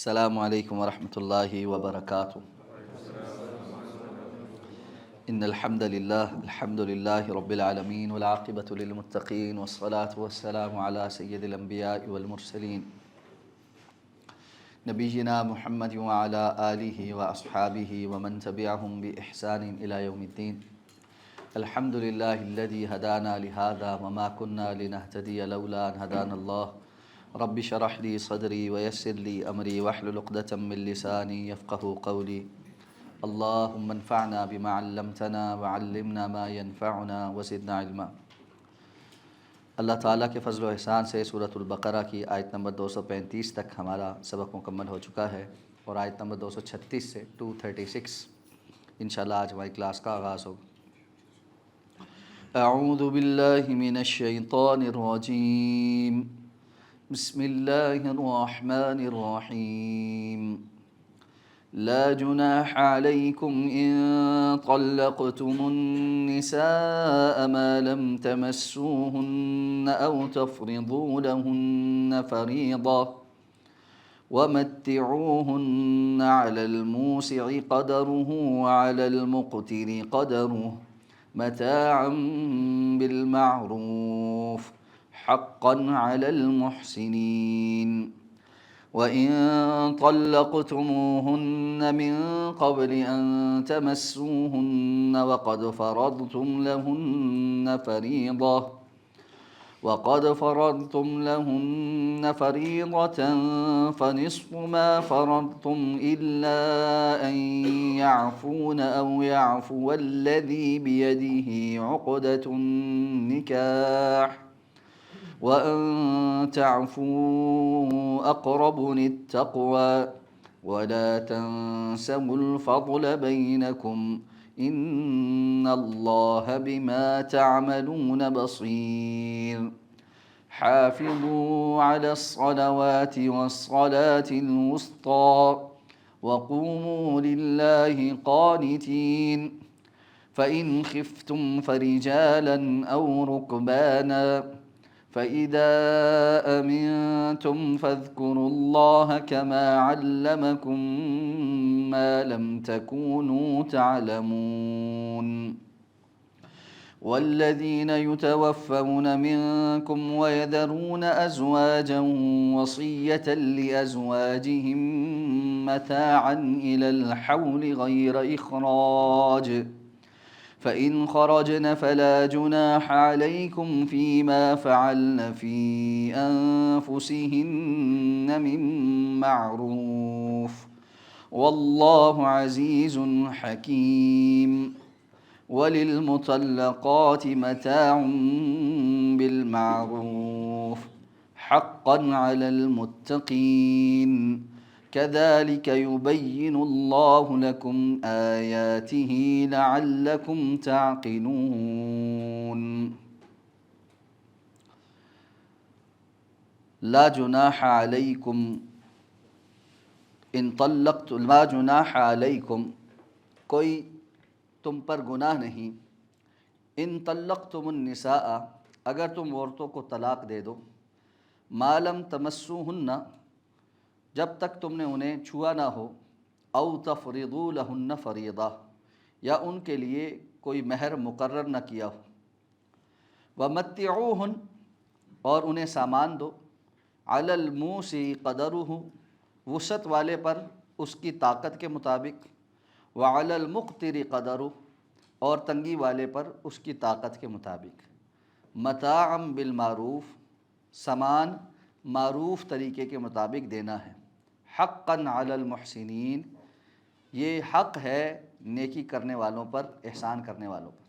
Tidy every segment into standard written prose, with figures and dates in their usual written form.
السلام علیکم ورحمۃ اللہ وبرکاتہ۔ ان الحمد للہ رب العالمین والعاقبۃ للمتقین والصلاة والسلام علی سید الانبیاء والمرسلین نبینا محمد وعلی آلہ واصحابہ ومن تبعہم بإحسان الی یوم الدین۔ الحمد للہ الذی ہدانا لہذا وما كنا لنہتدی لولا ان ہدانا اللہ۔ رب شرح لی صدری ویسر لی امری واحلل عقدۃ من لسانی یفقہوا قولی۔ اللہم انفعنا بما علمتنا وعلمنا ما ينفعنا وزدنا علما۔ اللہ تعالیٰ کے فضل و احسان سے سورۃ البقرہ کی آیت نمبر 235 تک ہمارا سبق مکمل ہو چکا ہے، اور آیت نمبر 236 سے 236 انشاءاللہ آج ہماری کلاس کا آغاز ہوگا۔ اعوذ باللہ من الشیطان الرجیم، بسم اللہ الرحمن الرحیم۔ لا جناح علیکم ان طلقتم النساء ما لم تمسوهن او تفرضوا لهن فریضہ ومتعوهن على الموسع قدره وعلى المقتر قدره متاعا بالمعروف حقا على المحسنين۔ وَإِن طَلَّقْتُمُوهُنَّ مِن قَبْلِ أَن تَمَسُّوهُنَّ وَقَدْ فَرَضْتُمْ لَهُنَّ فَرِيضَةً فَنِصْفُ مَا فَرَضْتُمْ إِلَّا أَن يَعْفُونَ أَوْ يَعْفُوَ الَّذِي بِيَدِهِ عُقْدَةُ النِّكَاحِ وَأَن تَعْفُوا أَقْرَبُ لِلتَّقْوَى وَلَا تَنسَوُا الْفَضْلَ بَيْنَكُمْ إِنَّ اللَّهَ بِمَا تَعْمَلُونَ بَصِيرٌ۔ حَافِظُوا عَلَى الصَّلَوَاتِ وَالصَّلَاةِ الْوُسْطَىٰ وَقُومُوا لِلَّهِ قَانِتِينَ۔ فَإِنْ خِفْتُمْ فَرِجَالًا أَوْ رُكْبَانًا فَإِذَا أَمِنْتُمْ فَاذْكُرُوا اللَّهَ كَمَا عَلَّمَكُمْ مَا لَمْ تَكُونُوا تَعْلَمُونَ۔ وَالَّذِينَ يُتَوَفَّوْنَ مِنْكُمْ وَيَذَرُونَ أَزْوَاجًا وَصِيَّةً لِأَزْوَاجِهِمْ مَتَاعًا إِلَى الْحَوْلِ غَيْرَ إِخْرَاجٍ فَإِنْ خَرَجْنَ فَلَا جُنَاحَ عَلَيْكُمْ فِيمَا فَعَلْنَ فِي أَنفُسِهِنَّ مِن مَّعْرُوفٍ وَاللَّهُ عَزِيزٌ حَكِيمٌ۔ وَلِلْمُطَلَّقَاتِ مَتَاعٌ بِالْمَعْرُوفِ حَقًّا عَلَى الْمُتَّقِينَ۔ كَذَلِكَ يُبَيِّنُ اللَّهُ لَكُمْ آيَاتِهِ لَعَلَّكُمْ تَعْقِلُونَ۔ لا جناح علیکم ان طلقتم، لا جناح علیکم کوئی تم پر گناہ نہیں، ان طلقتم النساء اگر تم عورتوں کو طلاق دے دو، ما لم تمسوہن جب تک تم نے انہیں چھوا نہ ہو، او تفرضوا لہن فریضہ یا ان کے لیے کوئی مہر مقرر نہ کیا ہو، ومتعوہن اور انہیں سامان دو، علی الموسع قدرہ وسعت والے پر اس کی طاقت کے مطابق، وعلی المقتر قدرہ اور تنگی والے پر اس کی طاقت کے مطابق، متاعا بالمعروف سامان معروف طریقے کے مطابق دینا ہے، حقا علی المحسنین یہ حق ہے نیکی کرنے والوں پر، احسان کرنے والوں پر۔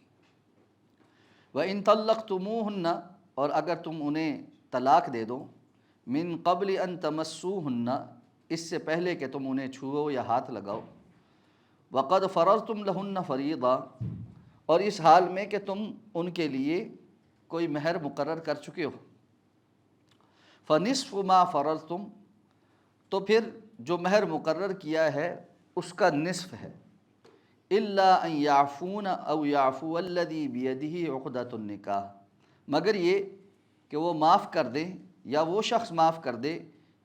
وَإِن طَلَّقْتُمُوهُنَّ اور اگر تم انہیں طلاق دے دو، من قبل ان تمسوهن اس سے پہلے کہ تم انہیں چھوؤ یا ہاتھ لگاؤ، وقد فرضتم لہن فریضہ اور اس حال میں کہ تم ان کے لیے کوئی مہر مقرر کر چکے ہو، فنصف ما فرضتم تو پھر جو مہر مقرر کیا ہے اس کا نصف ہے، الا ان یعفون او یعفو الذی بیدہ عقدۃ النکاح مگر یہ کہ وہ معاف کر دیں یا وہ شخص معاف کر دے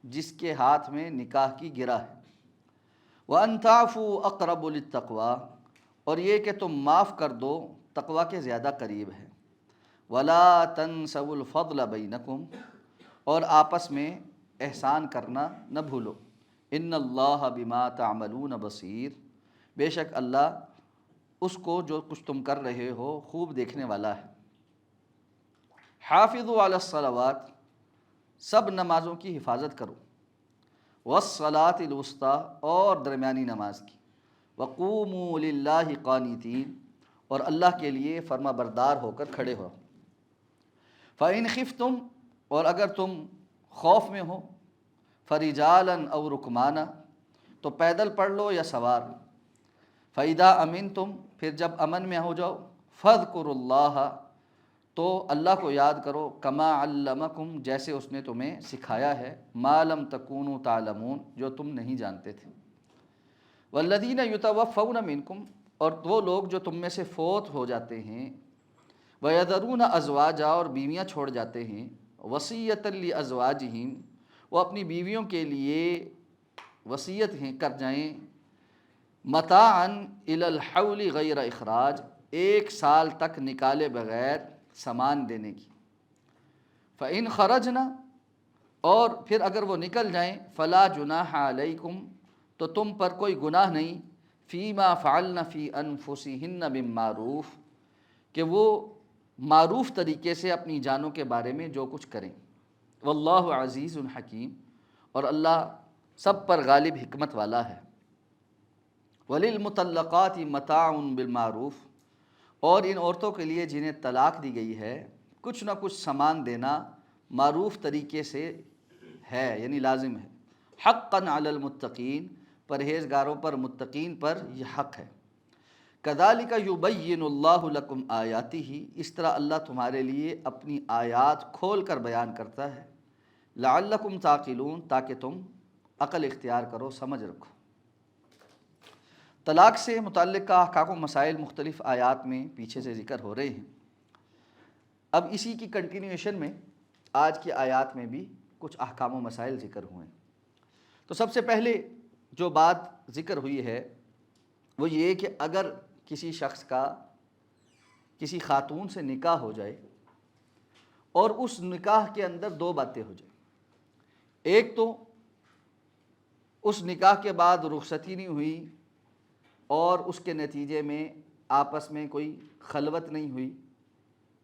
جس کے ہاتھ میں نکاح کی گرہ ہے، وَأَن تَعْفُوا أَقْرَبُ لِلتَّقْوَىٰ، اور یہ کہ تم معاف کر دو تقوی کے زیادہ قریب ہے، وَلَا تَنْسَوُا الْفَضْلَ بَيْنَكُمْ، اور آپس میں احسان کرنا نہ بھولو، إِنَّ اللَّهَ بِمَا تَعْمَلُونَ بَصِيرٌ، بے شک اللہ اس کو جو کچھ تم کر رہے ہو خوب دیکھنے والا ہے۔ حافظوا علی الصلوات، سب نمازوں کی حفاظت کرو، والصلاۃ الوسطیٰ، اور درمیانی نماز کی، وقوموا للہ قانتین، اور اللہ کے لیے فرما بردار ہو کر کھڑے ہو۔ فإن خفتم، اور اگر تم خوف میں ہو، فرجالا او رکمانا، تو پیدل پڑھ لو یا سوار۔ فإذا امنتم، پھر جب امن میں ہو جاؤ، فاذکروا اللہ، تو اللہ کو یاد کرو، کما علمکم، جیسے اس نے تمہیں سکھایا ہے، ما لم تکونوا تعلمون، جو تم نہیں جانتے تھے۔ والذین یتوفون منکم، اور وہ لوگ جو تم میں سے فوت ہو جاتے ہیں، ویذرون ازواجا، اور بیویاں چھوڑ جاتے ہیں، وصیۃ لازواجہم، وہ اپنی بیویوں کے لیے وصیت ہیں کر جائیں، متاعا الی الحول غیر اخراج، 1 سال تک نکالے بغیر سامان دینے کی۔ فإن خرجنا، اور پھر اگر وہ نکل جائیں، فلا جناح علیکم، تو تم پر کوئی گناہ نہیں، فیما فعلن فی انفسہن بالمعروف، کہ وہ معروف طریقے سے اپنی جانوں کے بارے میں جو کچھ کریں۔ واللہ عزیز حکیم، اور اللہ سب پر غالب حکمت والا ہے۔ وللمطلقات متاع بالمعروف، اور ان عورتوں کے لیے جنہیں طلاق دی گئی ہے کچھ نہ کچھ سامان دینا معروف طریقے سے ہے، یعنی لازم ہے۔ حقا علی المتقین، پرہیزگاروں پر، متقین پر یہ حق ہے۔ کذالک یبین اللہ لکم آیاتہ، اس طرح اللہ تمہارے لیے اپنی آیات کھول کر بیان کرتا ہے، لعلکم تعقلون، تاکہ تم عقل اختیار کرو، سمجھ رکھو۔ طلاق سے متعلق احکام و مسائل مختلف آیات میں پیچھے سے ذکر ہو رہے ہیں۔ اب اسی کی کنٹینیوشن میں آج کی آیات میں بھی کچھ احکام و مسائل ذکر ہوئے ہیں۔ تو سب سے پہلے جو بات ذکر ہوئی ہے وہ یہ کہ اگر کسی شخص کا کسی خاتون سے نکاح ہو جائے اور اس نکاح کے اندر 2 باتیں ہو جائیں، ایک تو اس نکاح کے بعد رخصتی نہیں ہوئی اور اس کے نتیجے میں آپس میں کوئی خلوت نہیں ہوئی،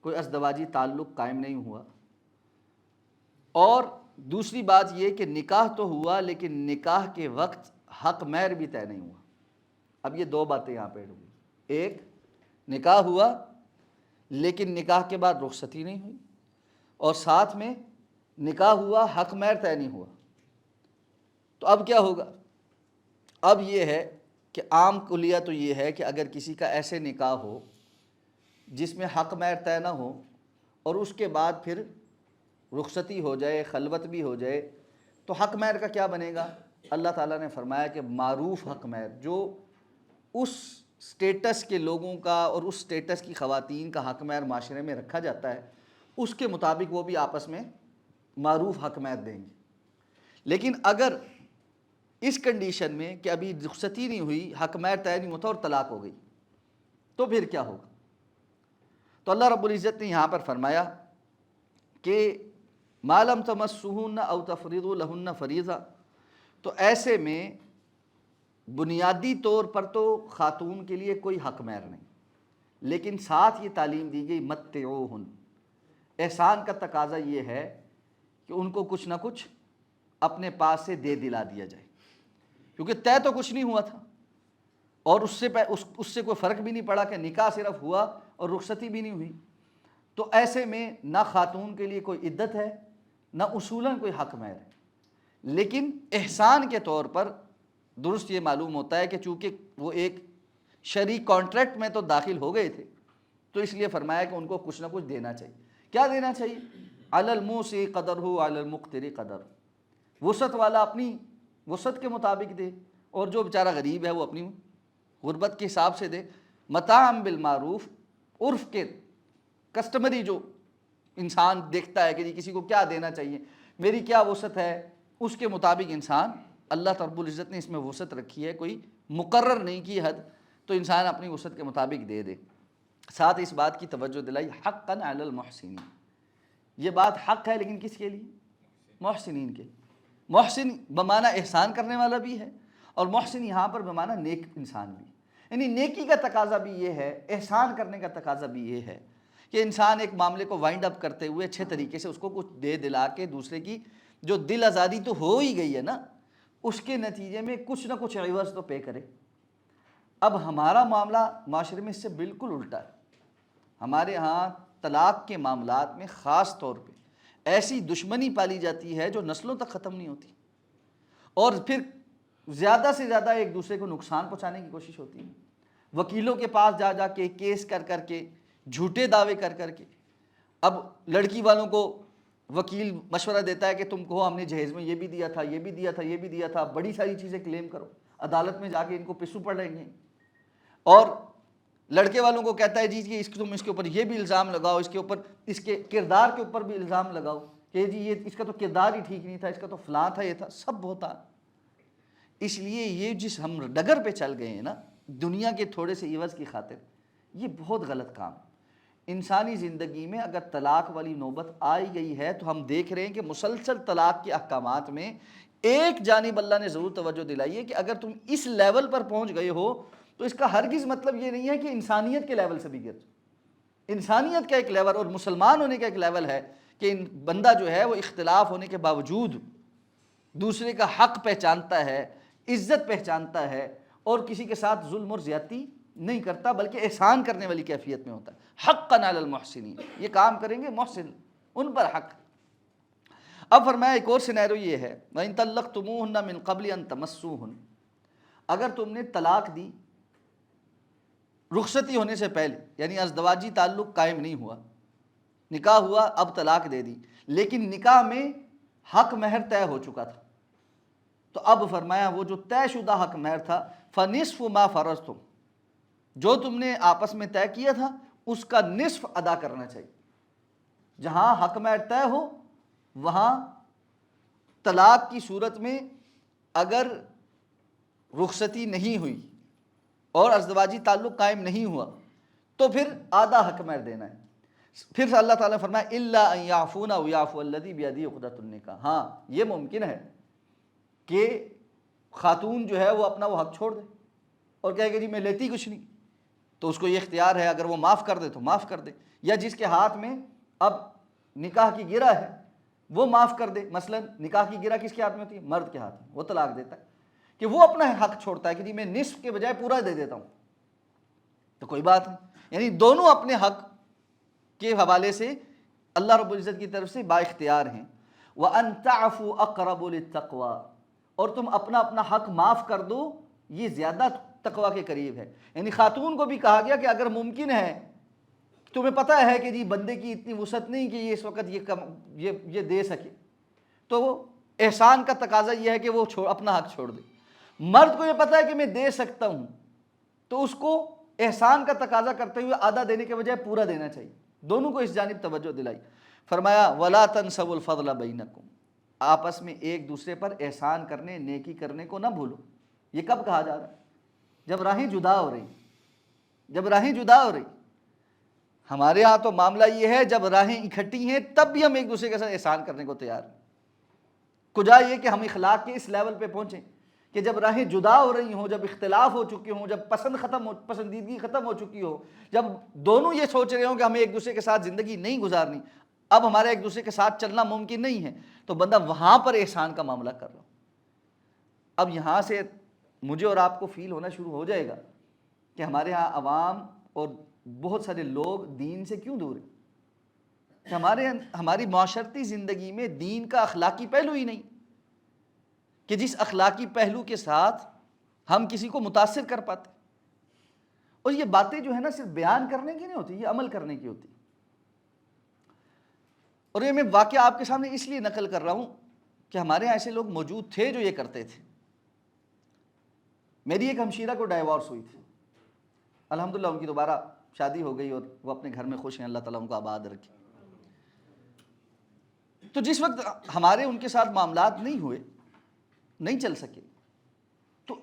کوئی ازدواجی تعلق قائم نہیں ہوا، اور دوسری بات یہ کہ نکاح تو ہوا لیکن نکاح کے وقت حق مہر بھی طے نہیں ہوا۔ اب یہ 2 باتیں یہاں پہ ہوئی، ایک نکاح ہوا لیکن نکاح کے بعد رخصتی نہیں ہوئی، اور ساتھ میں نکاح ہوا حق مہر طے نہیں ہوا۔ تو اب کیا ہوگا؟ اب یہ ہے کہ عام کلیہ تو یہ ہے کہ اگر کسی کا ایسے نکاح ہو جس میں حق مہر طے نہ ہو اور اس کے بعد پھر رخصتی ہو جائے، خلوت بھی ہو جائے، تو حق مہر کا کیا بنے گا؟ اللہ تعالیٰ نے فرمایا کہ معروف حق مہر، جو اس سٹیٹس کے لوگوں کا اور اس سٹیٹس کی خواتین کا حق مہر معاشرے میں رکھا جاتا ہے، اس کے مطابق وہ بھی آپس میں معروف حق مہر دیں گے۔ لیکن اگر اس کنڈیشن میں کہ ابھی رخصتی نہیں ہوئی، حق مہر طے نہیں ہوتا اور طلاق ہو گئی، تو پھر کیا ہوگا؟ تو اللہ رب العزت نے یہاں پر فرمایا کہ ما لم تمسہن او تفرضوا لہن فریضہ، تو ایسے میں بنیادی طور پر تو خاتون کے لیے کوئی حق مہر نہیں، لیکن ساتھ یہ تعلیم دی گئی متعوہن، احسان کا تقاضا یہ ہے کہ ان کو کچھ نہ کچھ اپنے پاس سے دے دلا دیا جائے، کیونکہ طے تو کچھ نہیں ہوا تھا اور اس سے کوئی فرق بھی نہیں پڑا کہ نکاح صرف ہوا اور رخصتی بھی نہیں ہوئی۔ تو ایسے میں نہ خاتون کے لیے کوئی عدت ہے، نہ اصولاً کوئی حق مہر ہے، لیکن احسان کے طور پر درست یہ معلوم ہوتا ہے کہ چونکہ وہ ایک شرعی کانٹریکٹ میں تو داخل ہو گئے تھے، تو اس لیے فرمایا کہ ان کو کچھ نہ کچھ دینا چاہیے۔ کیا دینا چاہیے؟ علی الموسع قدرہ علی المقتر قدرہ، وسعت والا اپنی وسعت کے مطابق دے اور جو بیچارہ غریب ہے وہ اپنی غربت کے حساب سے دے۔ متاعا بالمعروف، عرف کے کسٹمری جو انسان دیکھتا ہے کہ جی کسی کو کیا دینا چاہیے، میری کیا وسعت ہے، اس کے مطابق انسان، اللہ رب العزت نے اس میں وسعت رکھی ہے، کوئی مقرر نہیں کی حد، تو انسان اپنی وسعت کے مطابق دے دے۔ ساتھ اس بات کی توجہ دلائی حقا علی المحسنین، یہ بات حق ہے لیکن کس کے لیے؟ محسنین کے۔ محسن بمعنی احسان کرنے والا بھی ہے، اور محسن یہاں پر بمعنی نیک انسان بھی، یعنی نیکی کا تقاضا بھی یہ ہے، احسان کرنے کا تقاضا بھی یہ ہے کہ انسان ایک معاملے کو وائنڈ اپ کرتے ہوئے اچھے طریقے سے اس کو کچھ دے دلا کے دوسرے کی جو دل آزادی تو ہو ہی گئی ہے نا، اس کے نتیجے میں کچھ نہ کچھ عوض تو پے کرے۔ اب ہمارا معاملہ معاشرے میں اس سے بالکل الٹا ہے۔ ہمارے ہاں طلاق کے معاملات میں خاص طور پہ ایسی دشمنی پالی جاتی ہے جو نسلوں تک ختم نہیں ہوتی، اور پھر زیادہ سے زیادہ ایک دوسرے کو نقصان پہنچانے کی کوشش ہوتی ہے۔ وکیلوں کے پاس جا جا کے کیس کر کر کے، جھوٹے دعوے کر کر کے، اب لڑکی والوں کو وکیل مشورہ دیتا ہے کہ تم کو ہم نے جہیز میں یہ بھی دیا تھا، یہ بھی دیا تھا، یہ بھی دیا تھا، بڑی ساری چیزیں کلیم کرو، عدالت میں جا کے ان کو پسو پڑ رہیں گے، اور لڑکے والوں کو کہتا ہے جی کہ تم اس کے اوپر یہ بھی الزام لگاؤ، اس کے اوپر اس کے کردار کے اوپر بھی الزام لگاؤ کہ جی یہ اس کا تو کردار ہی ٹھیک نہیں تھا، اس کا تو فلاں تھا، یہ تھا، سب ہوتا۔ اس لیے یہ جس ہم ڈگر پہ چل گئے ہیں نا دنیا کے تھوڑے سے عوض کی خاطر، یہ بہت غلط کام۔ انسانی زندگی میں اگر طلاق والی نوبت آئی گئی ہے تو ہم دیکھ رہے ہیں کہ مسلسل طلاق کے احکامات میں ایک جانب اللہ نے ضرور توجہ دلائی ہے کہ اگر تم اس لیول پر پہنچ گئے ہو تو اس کا ہرگز مطلب یہ نہیں ہے کہ انسانیت کے لیول سے بھی گر جاؤ۔ انسانیت کا ایک لیول اور مسلمان ہونے کا ایک لیول ہے کہ بندہ جو ہے وہ اختلاف ہونے کے باوجود دوسرے کا حق پہچانتا ہے، عزت پہچانتا ہے، اور کسی کے ساتھ ظلم اور زیادتی نہیں کرتا بلکہ احسان کرنے والی کیفیت میں ہوتا ہے۔ حقا علی المحسنین، یہ کام کریں گے محسن، ان پر حق۔ اب فرمایا ایک اور سینیرو یہ ہے وَإِن طَلَّقْتُمُوهُنَّ مِن قَبْلِ أَن تَمَسُّوهُنَّ، اگر تم نے طلاق دی رخصتی ہونے سے پہلے، یعنی ازدواجی تعلق قائم نہیں ہوا، نکاح ہوا، اب طلاق دے دی، لیکن نکاح میں حق مہر طے ہو چکا تھا، تو اب فرمایا وہ جو طے شدہ حق مہر تھا فَنِصْفُ مَا فَرَضْتُمْ، جو تم نے آپس میں طے کیا تھا اس کا نصف ادا کرنا چاہیے۔ جہاں حق مہر طے ہو وہاں طلاق کی صورت میں اگر رخصتی نہیں ہوئی اور ازدواجی تعلق قائم نہیں ہوا تو پھر آدھا حق مہر دینا ہے۔ پھر اللہ تعالیٰ نے فرمایا إِلَّا أَن يَعْفُونَ أَوْ يَعْفُوَ الَّذِي بِيَدِهِ عُقْدَةُ النِّكَاحِ، ہاں یہ ممکن ہے کہ خاتون جو ہے وہ اپنا وہ حق چھوڑ دے اور کہے کہ جی میں لیتی کچھ نہیں، تو اس کو یہ اختیار ہے، اگر وہ معاف کر دے تو معاف کر دے، یا جس کے ہاتھ میں اب نکاح کی گرہ ہے وہ معاف کر دے۔ مثلا نکاح کی گرہ کس کے ہاتھ میں ہوتی ہے؟ مرد کے ہاتھ میں، وہ طلاق دیتا ہے کہ وہ اپنا حق چھوڑتا ہے کہ جی میں نصف کے بجائے پورا دے دیتا ہوں، تو کوئی بات نہیں، یعنی دونوں اپنے حق کے حوالے سے اللہ رب العزت کی طرف سے با اختیار ہیں۔ وَأَن تَعْفُوا أَقْرَبُ لِلتَّقْوَىٰ، اور تم اپنا اپنا حق معاف کر دو، یہ زیادہ تقویٰ کے قریب ہے۔ یعنی خاتون کو بھی کہا گیا کہ اگر ممکن ہے، تمہیں پتہ ہے کہ جی بندے کی اتنی وسعت نہیں کہ یہ اس وقت یہ دے سکے، تو وہ احسان کا تقاضا یہ ہے کہ وہ اپنا حق چھوڑ دے۔ مرد کو یہ پتہ ہے کہ میں دے سکتا ہوں تو اس کو احسان کا تقاضا کرتے ہوئے آدھا دینے کے بجائے پورا دینا چاہیے۔ دونوں کو اس جانب توجہ دلائی۔ فرمایا وَلَا تَنْسَوُا الْفَضْلَ بَيْنَكُمْ، آپس میں ایک دوسرے پر احسان کرنے، نیکی کرنے کو نہ بھولو۔ یہ کب کہا جا رہا ہے؟ جب راہیں جدا ہو رہی، جب راہیں جدا ہو رہی۔ ہمارے ہاں تو معاملہ یہ ہے جب راہیں اکٹھی ہیں تب بھی ہم ایک دوسرے کے ساتھ احسان کرنے کو تیار ہیں۔ کجا یہ کہ ہم اخلاق کے اس لیول پہ پہنچیں کہ جب راہیں جدا ہو رہی ہوں، جب اختلاف ہو چکے ہوں، جب پسندیدگی ختم ہو چکی ہو، جب دونوں یہ سوچ رہے ہوں کہ ہمیں ایک دوسرے کے ساتھ زندگی نہیں گزارنی، اب ہمارا ایک دوسرے کے ساتھ چلنا ممکن نہیں ہے، تو بندہ وہاں پر احسان کا معاملہ کر رہا ہو۔ اب یہاں سے مجھے اور آپ کو فیل ہونا شروع ہو جائے گا کہ ہمارے ہاں عوام اور بہت سارے لوگ دین سے کیوں دور ہیں، کہ ہماری معاشرتی زندگی میں دین کا اخلاقی پہلو ہی نہیں، کہ جس اخلاقی پہلو کے ساتھ ہم کسی کو متاثر کر پاتے۔ اور یہ باتیں جو ہے نا صرف بیان کرنے کی نہیں ہوتی، یہ عمل کرنے کی ہوتی۔ اور یہ میں واقعہ آپ کے سامنے اس لیے نقل کر رہا ہوں کہ ہمارے یہاں ایسے لوگ موجود تھے جو یہ کرتے تھے۔ میری ایک ہمشیرہ کو ڈائیورس ہوئی تھی، الحمدللہ ان کی دوبارہ شادی ہو گئی اور وہ اپنے گھر میں خوش ہیں، اللہ تعالیٰ ان کو آباد رکھے۔ تو جس وقت ہمارے ان کے ساتھ معاملات نہیں ہوئے، نہیں چل سکے، تو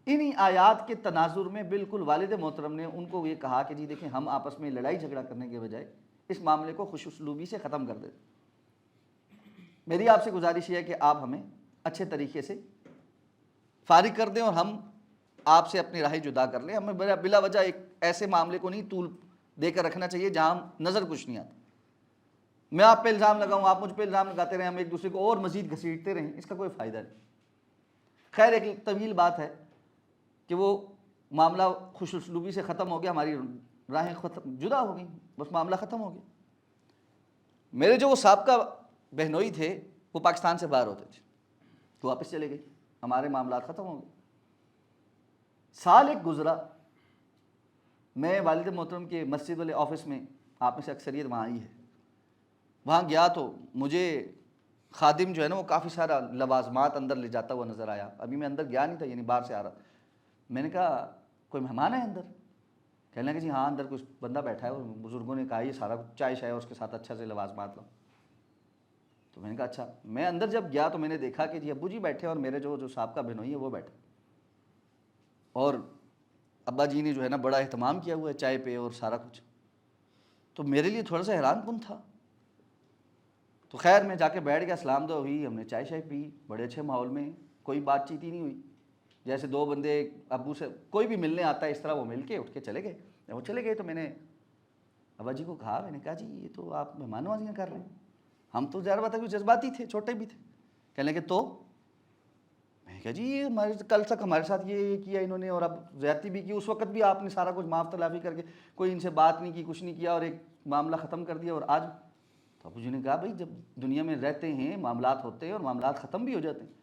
انہی آیات کے تناظر میں بالکل والد محترم نے ان کو یہ کہا کہ جی دیکھیں ہم آپس میں لڑائی جھگڑا کرنے کے بجائے اس معاملے کو خوش اسلوبی سے ختم کر دیں۔ میری آپ سے گزارش یہ ہے کہ آپ ہمیں اچھے طریقے سے فارغ کر دیں اور ہم آپ سے اپنی راہیں جدا کر لیں۔ ہمیں بلا وجہ ایک ایسے معاملے کو نہیں طول دے کر رکھنا چاہیے جہاں نظر کچھ نہیں آتا۔ میں آپ پہ الزام لگاؤں، آپ مجھ پہ الزام لگاتے رہیں، ہم ایک دوسرے کو اور مزید گھسیٹتے رہیں، اس کا کوئی فائدہ نہیں۔ خیر ایک طویل بات ہے کہ وہ معاملہ خوش اسلوبی سے ختم ہو گیا، ہماری راہیں جدا ہو گئیں، بس معاملہ ختم ہو گیا۔ میرے جو وہ سابقہ بہنوئی تھے وہ پاکستان سے باہر ہوتے تھے، تو واپس چلے گئے، ہمارے معاملات ختم ہو گئے۔ سال ایک گزرا، میں والد محترم کے مسجد والے آفس میں، آپ میں سے اکثریت وہاں آئی ہے، وہاں گیا تو مجھے خادم جو ہے نا وہ کافی سارا لوازمات اندر لے جاتا ہوا نظر آیا۔ ابھی میں اندر گیا نہیں تھا، یعنی باہر سے آ رہا۔ میں نے کہا کوئی مہمان ہے اندر؟ کہنے لگا جی ہاں اندر کچھ بندہ بیٹھا ہے، اور بزرگوں نے کہا یہ سارا چائے شائے اور اس کے ساتھ اچھا سے لوازمات لاؤ۔ تو میں نے کہا اچھا۔ میں اندر جب گیا تو میں نے دیکھا کہ جی ابو جی بیٹھے اور میرے جو سابقہ بہنوئی ہے وہ بیٹھے، اور ابا جی نے جو ہے نا بڑا اہتمام کیا ہوا ہے چائے پہ اور سارا کچھ۔ تو میرے لیے تھوڑا سا حیران کن تھا۔ تو خیر میں جا کے بیٹھ گیا، سلام دعا ہوئی، ہم نے چائے شائے پی، بڑے اچھے ماحول میں، کوئی بات چیت ہی نہیں ہوئی۔ جیسے دو بندے ابو سے کوئی بھی ملنے آتا ہے اس طرح وہ مل کے اٹھ کے چلے گئے۔ جب وہ چلے گئے تو میں نے ابا جی کو کہا، میں نے کہا جی یہ تو آپ مہمان نوازیاں کر رہے ہیں۔ ہم تو ظاہر بات ہے کہ جذباتی تھے، چھوٹے بھی تھے۔ کہنے لگے تو میں نے کہا جی یہ ہمارے کل تک ہمارے ساتھ یہ کیا انہوں نے، اور اب زیادتی بھی کی، اس وقت بھی آپ نے سارا کچھ معاف تلافی کر کے کوئی ان سے بات نہیں کی، کچھ نہیں کیا، اور ایک معاملہ ختم کر دیا، اور آج تو ابو جی نے کہا بھائی جب دنیا میں رہتے ہیں معاملات ہوتے ہیں اور معاملات ختم بھی ہو جاتے ہیں۔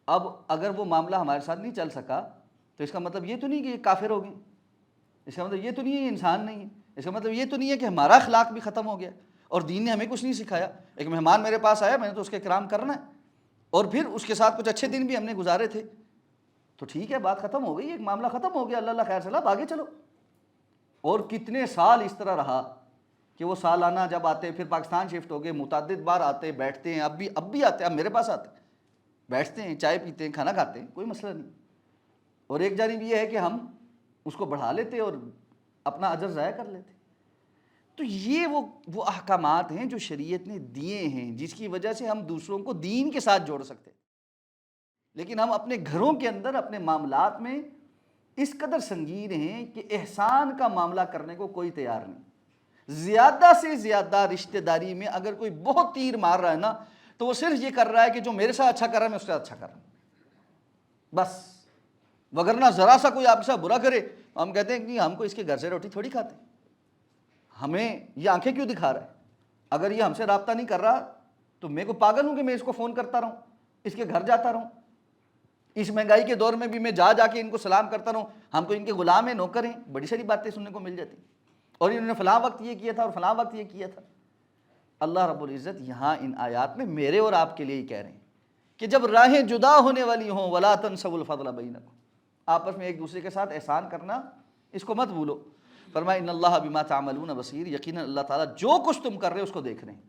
اب اگر وہ معاملہ ہمارے ساتھ نہیں چل سکا تو اس کا مطلب یہ تو نہیں کہ یہ کافر ہو گئے، اس کا مطلب یہ تو نہیں ہے یہ انسان نہیں ہے، اس کا مطلب یہ تو نہیں ہے کہ ہمارا اخلاق بھی ختم ہو گیا اور دین نے ہمیں کچھ نہیں سکھایا۔ ایک مہمان میرے پاس آیا، میں نے تو اس کے اکرام کرنا ہے، اور پھر اس کے ساتھ کچھ اچھے دن بھی ہم نے گزارے تھے، تو ٹھیک ہے بات ختم ہو گئی، ایک معاملہ ختم ہو گیا، اللہ اللہ خیر سلام، آگے چلو۔ اور کتنے سال اس طرح رہا کہ وہ سالانہ جب آتے، پھر پاکستان شفٹ ہو گئے، متعدد بار آتے بیٹھتے ہیں، اب بھی آتے ہیں، اب میرے پاس آتے بیٹھتے ہیں، چائے پیتے ہیں، کھانا کھاتے ہیں، کوئی مسئلہ نہیں۔ اور ایک جانب یہ ہے کہ ہم اس کو بڑھا لیتے اور اپنا اجر ضائع کر لیتے۔ تو یہ وہ احکامات ہیں جو شریعت نے دیے ہیں، جس کی وجہ سے ہم دوسروں کو دین کے ساتھ جوڑ سکتے ہیں، لیکن ہم اپنے گھروں کے اندر اپنے معاملات میں اس قدر سنگین ہیں کہ احسان کا معاملہ کرنے کو کوئی تیار نہیں۔ زیادہ سے زیادہ رشتہ داری میں اگر کوئی بہت تیر مار رہا ہے نا تو وہ صرف یہ کر رہا ہے کہ جو میرے ساتھ اچھا کر رہا ہے میں اس کے ساتھ اچھا کر رہا ہوں بس، وگرنہ ذرا سا کوئی آپ کے ساتھ برا کرے ہم کہتے ہیں کہ ہم کو اس کے گھر سے روٹی تھوڑی کھاتے، ہمیں یہ آنکھیں کیوں دکھا رہا ہے؟ اگر یہ ہم سے رابطہ نہیں کر رہا تو میں کو پاگل ہوں کہ میں اس کو فون کرتا رہوں، اس کے گھر جاتا رہوں؟ اس مہنگائی کے دور میں بھی میں جا کے ان کو سلام کرتا رہوں، ہم کو ان کے غلام ہیں، نوکر ہیں، بڑی ساری باتیں سننے کو مل جاتی، اور انہوں نے فلاں وقت یہ کیا تھا اور فلاں وقت یہ کیا تھا۔ اللہ رب العزت یہاں ان آیات میں میرے اور آپ کے لیے ہی کہہ رہے ہیں کہ جب راہیں جدا ہونے والی ہوں وَلَا تَنْسَوُا الْفَضْلَ بَيْنَكُمْ، آپس میں ایک دوسرے کے ساتھ احسان کرنا اس کو مت بھولو۔ فرمایا ان اللہ بما تعملون بصیر، یقیناً اللہ تعالیٰ جو کچھ تم کر رہے ہو اس کو دیکھ رہے ہیں۔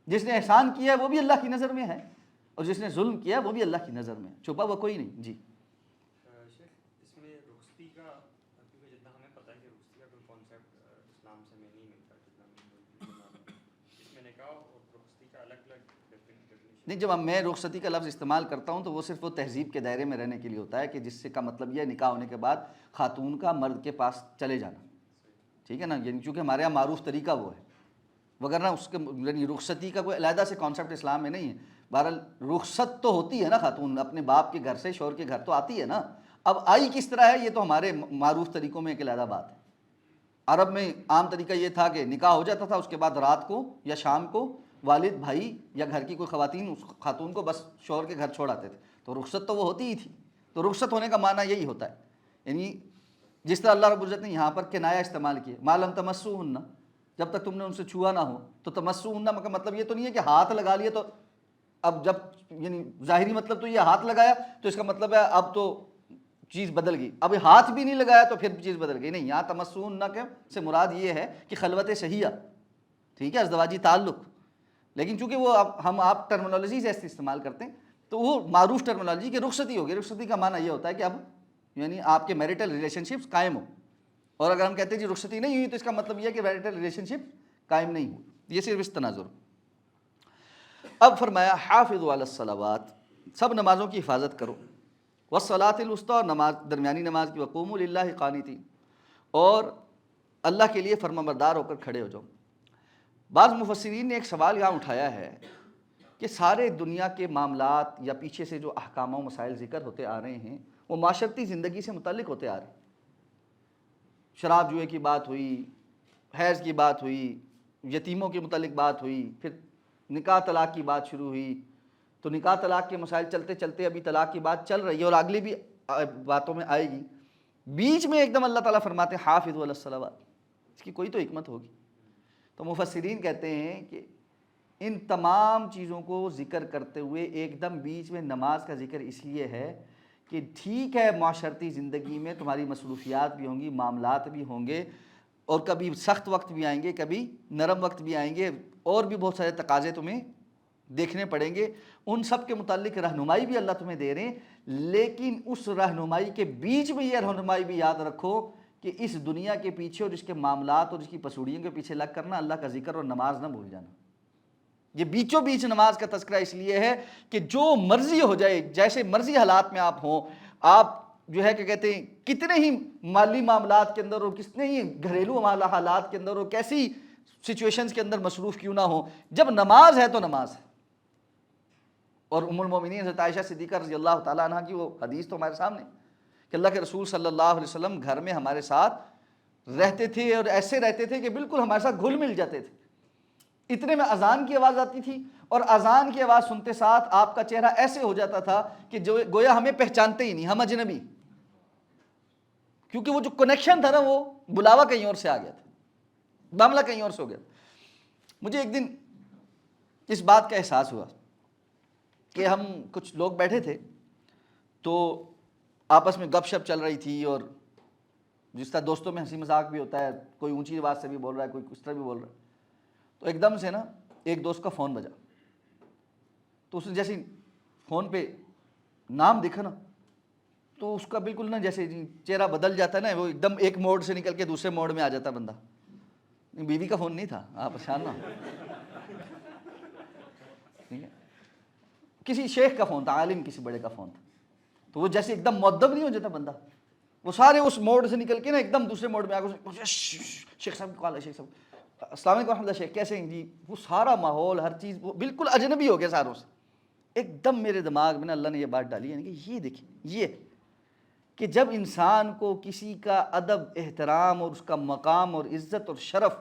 جس نے احسان کیا ہے وہ بھی اللہ کی نظر میں ہے، اور جس نے ظلم کیا ہے وہ بھی اللہ کی نظر میں ہے، چھپا ہوا کوئی نہیں۔ جی شیخ اس میں رخصتی کا، کیونکہ جتنا ہمیں پتہ ہے کہ رخصتی کا کوئی کانسیپٹ اسلام سے میں نہیں ملتا، جتنا اس میں نکاح اور رخصتی کا الگ الگ ڈیفینیشن نہیں، جب میں رخصتی کا لفظ استعمال کرتا ہوں تو وہ صرف وہ تہذیب کے دائرے میں رہنے کے لیے ہوتا ہے کہ جس سے کا مطلب یہ ہے نکاح ہونے کے بعد خاتون کا مرد کے پاس چلے جانا، ٹھیک ہے نا، یعنی چونکہ ہمارے یہاں معروف طریقہ وہ ہے، وگرنہ اس کے یعنی رخصتی کا کوئی علیحدہ سے کانسیپٹ اسلام میں نہیں ہے۔ بہرحال رخصت تو ہوتی ہے نا، خاتون اپنے باپ کے گھر سے شوہر کے گھر تو آتی ہے نا، اب آئی کس طرح ہے یہ تو ہمارے معروف طریقوں میں ایک علیحدہ بات ہے۔ عرب میں عام طریقہ یہ تھا کہ نکاح ہو جاتا تھا، اس کے بعد رات کو یا شام کو والد بھائی یا گھر کی کوئی خواتین اس خاتون کو بس شوہر کے گھر چھوڑ آتے تھے، تو رخصت تو وہ ہوتی ہی تھی۔ تو رخصت ہونے کا معنی یہی ہوتا ہے، یعنی جس طرح اللہ رب العزت نے یہاں پر کنایا استعمال کیا، ما لم تمسوہن، جب تک تم نے ان سے چھوا نہ ہو، تو تمسوہن کا مطلب یہ تو نہیں ہے کہ ہاتھ لگا لیے تو اب جب یعنی ظاہری مطلب تو یہ ہاتھ لگایا تو اس کا مطلب ہے اب تو چیز بدل گئی، اب ہاتھ بھی نہیں لگایا تو پھر چیز بدل گئی، نہیں، یہاں تمسون نہ سے مراد یہ ہے کہ خلوت صحیحہ، ٹھیک ہے، ازدواجی تعلق، لیکن چونکہ وہ ہم آپ ٹرمنالوجی سے ایسے استعمال کرتے ہیں تو وہ معروف ٹرمنالوجی کہ رخصتی ہوگی. رخصتی کا معنی یہ ہوتا ہے کہ اب یعنی آپ کے میریٹل ریلیشن شپس قائم ہو. اور اگر ہم کہتے ہیں جی رخصتی نہیں ہوئی تو اس کا مطلب یہ ہے کہ میریٹل ریلیشن شپ قائم نہیں ہو. یہ صرف اس تناظر. اب فرمایا حافظوا علی الصلوات، سب نمازوں کی حفاظت کرو، والصلاۃ الوسطیٰ، اور نماز درمیانی نماز کی، وقوموا للہ قانتین، اور اللہ کے لیے فرمانبردار ہو کر کھڑے ہو جاؤ. بعض مفسرین نے ایک سوال یہاں اٹھایا ہے کہ سارے دنیا کے معاملات یا پیچھے سے جو احکام و مسائل ذکر ہوتے آ رہے ہیں وہ معاشرتی زندگی سے متعلق ہوتے آ رہے ہیں. شراب جوئے کی بات ہوئی، حیض کی بات ہوئی، یتیموں کے متعلق بات ہوئی، پھر نکاح طلاق کی بات شروع ہوئی. تو نکاح طلاق کے مسائل چلتے چلتے ابھی طلاق کی بات چل رہی ہے اور اگلی بھی باتوں میں آئے گی. بیچ میں ایک دم اللہ تعالیٰ فرماتے ہیں حافظوا علی الصلوات. اس کی کوئی تو حکمت ہوگی. تو مفسرین کہتے ہیں کہ ان تمام چیزوں کو ذکر کرتے ہوئے ایک دم بیچ میں نماز کا ذکر اس لیے ہے کہ ٹھیک ہے معاشرتی زندگی میں تمہاری مصروفیات بھی ہوں گی، معاملات بھی ہوں گے، اور کبھی سخت وقت بھی آئیں گے، کبھی نرم وقت بھی آئیں گے، اور بھی بہت سارے تقاضے تمہیں دیکھنے پڑیں گے. ان سب کے متعلق رہنمائی بھی اللہ تمہیں دے رہے ہیں، لیکن اس رہنمائی کے بیچ میں یہ رہنمائی بھی یاد رکھو کہ اس دنیا کے پیچھے اور اس کے معاملات اور اس کی پسوڑیوں کے پیچھے لگ کرنا اللہ کا ذکر اور نماز نہ بھول جانا. یہ بیچوں بیچ نماز کا تذکرہ اس لیے ہے کہ جو مرضی ہو جائے، جیسے مرضی حالات میں آپ ہوں، آپ جو ہے کہ کہتے ہیں کتنے ہی مالی معاملات کے اندر اور کتنے ہی گھریلو حالات کے اندر اور کیسی سچویشنز کے اندر مصروف کیوں نہ ہو، جب نماز ہے تو نماز ہے. اور ام المومنین حضرت عائشہ صدیقہ رضی اللہ تعالیٰ عنہ کی وہ حدیث تو ہمارے سامنے کہ اللہ کے رسول صلی اللہ علیہ وسلم گھر میں ہمارے ساتھ رہتے تھے اور ایسے رہتے تھے کہ بالکل ہمارے ساتھ گھل مل جاتے تھے. اتنے میں اذان کی آواز آتی تھی اور اذان کی آواز سنتے ساتھ آپ کا چہرہ ایسے ہو جاتا تھا کہ جو گویا ہمیں پہچانتے ہی نہیں، ہم اجنبی، کیونکہ وہ جو کنیکشن تھا نا وہ بلاوا کہیں اور سے آ گیا تھا، معاملہ کہیں اور سے ہو گیا. مجھے ایک دن اس بات کا احساس ہوا کہ ہم کچھ لوگ بیٹھے تھے تو آپس میں گپ شپ چل رہی تھی، اور جس طرح دوستوں میں ہنسی مذاق بھی ہوتا ہے، کوئی اونچی آواز سے بھی بول رہا ہے، کوئی کس طرح بھی بول رہا ہے. تو ایک دم سے نا ایک دوست کا فون بجا، تو اس نے جیسے فون پہ نام دیکھا نا تو اس کا بالکل نا جیسے چہرہ بدل جاتا ہے نا، وہ ایک دم ایک موڈ سے نکل کے دوسرے موڈ میں آ جاتا بندہ. بیوی کا فون نہیں تھا، آپ پریشان نہ ہو، ٹھیک ہے، کسی شیخ کا فون تھا، عالم کسی بڑے کا فون تھا. تو وہ جیسے ایک دم مؤدب نہیں ہو جاتا بندہ، وہ سارے اس موڈ سے نکل کے نا ایک دم دوسرے موڈ میں آ گئے. شیخ صاحب کال ہے، شیخ صاحب السلام علیکم ورحمۃ اللہ، شیخ کیسے ہیں جی. وہ سارا ماحول ہر چیز وہ بالکل اجنبی ہو گیا ساروں سے. ایک دم میرے دماغ میں نا اللہ نے یہ بات ڈالی، یعنی کہ یہ دیکھیں، یہ کہ جب انسان کو کسی کا ادب، احترام اور اس کا مقام اور عزت اور شرف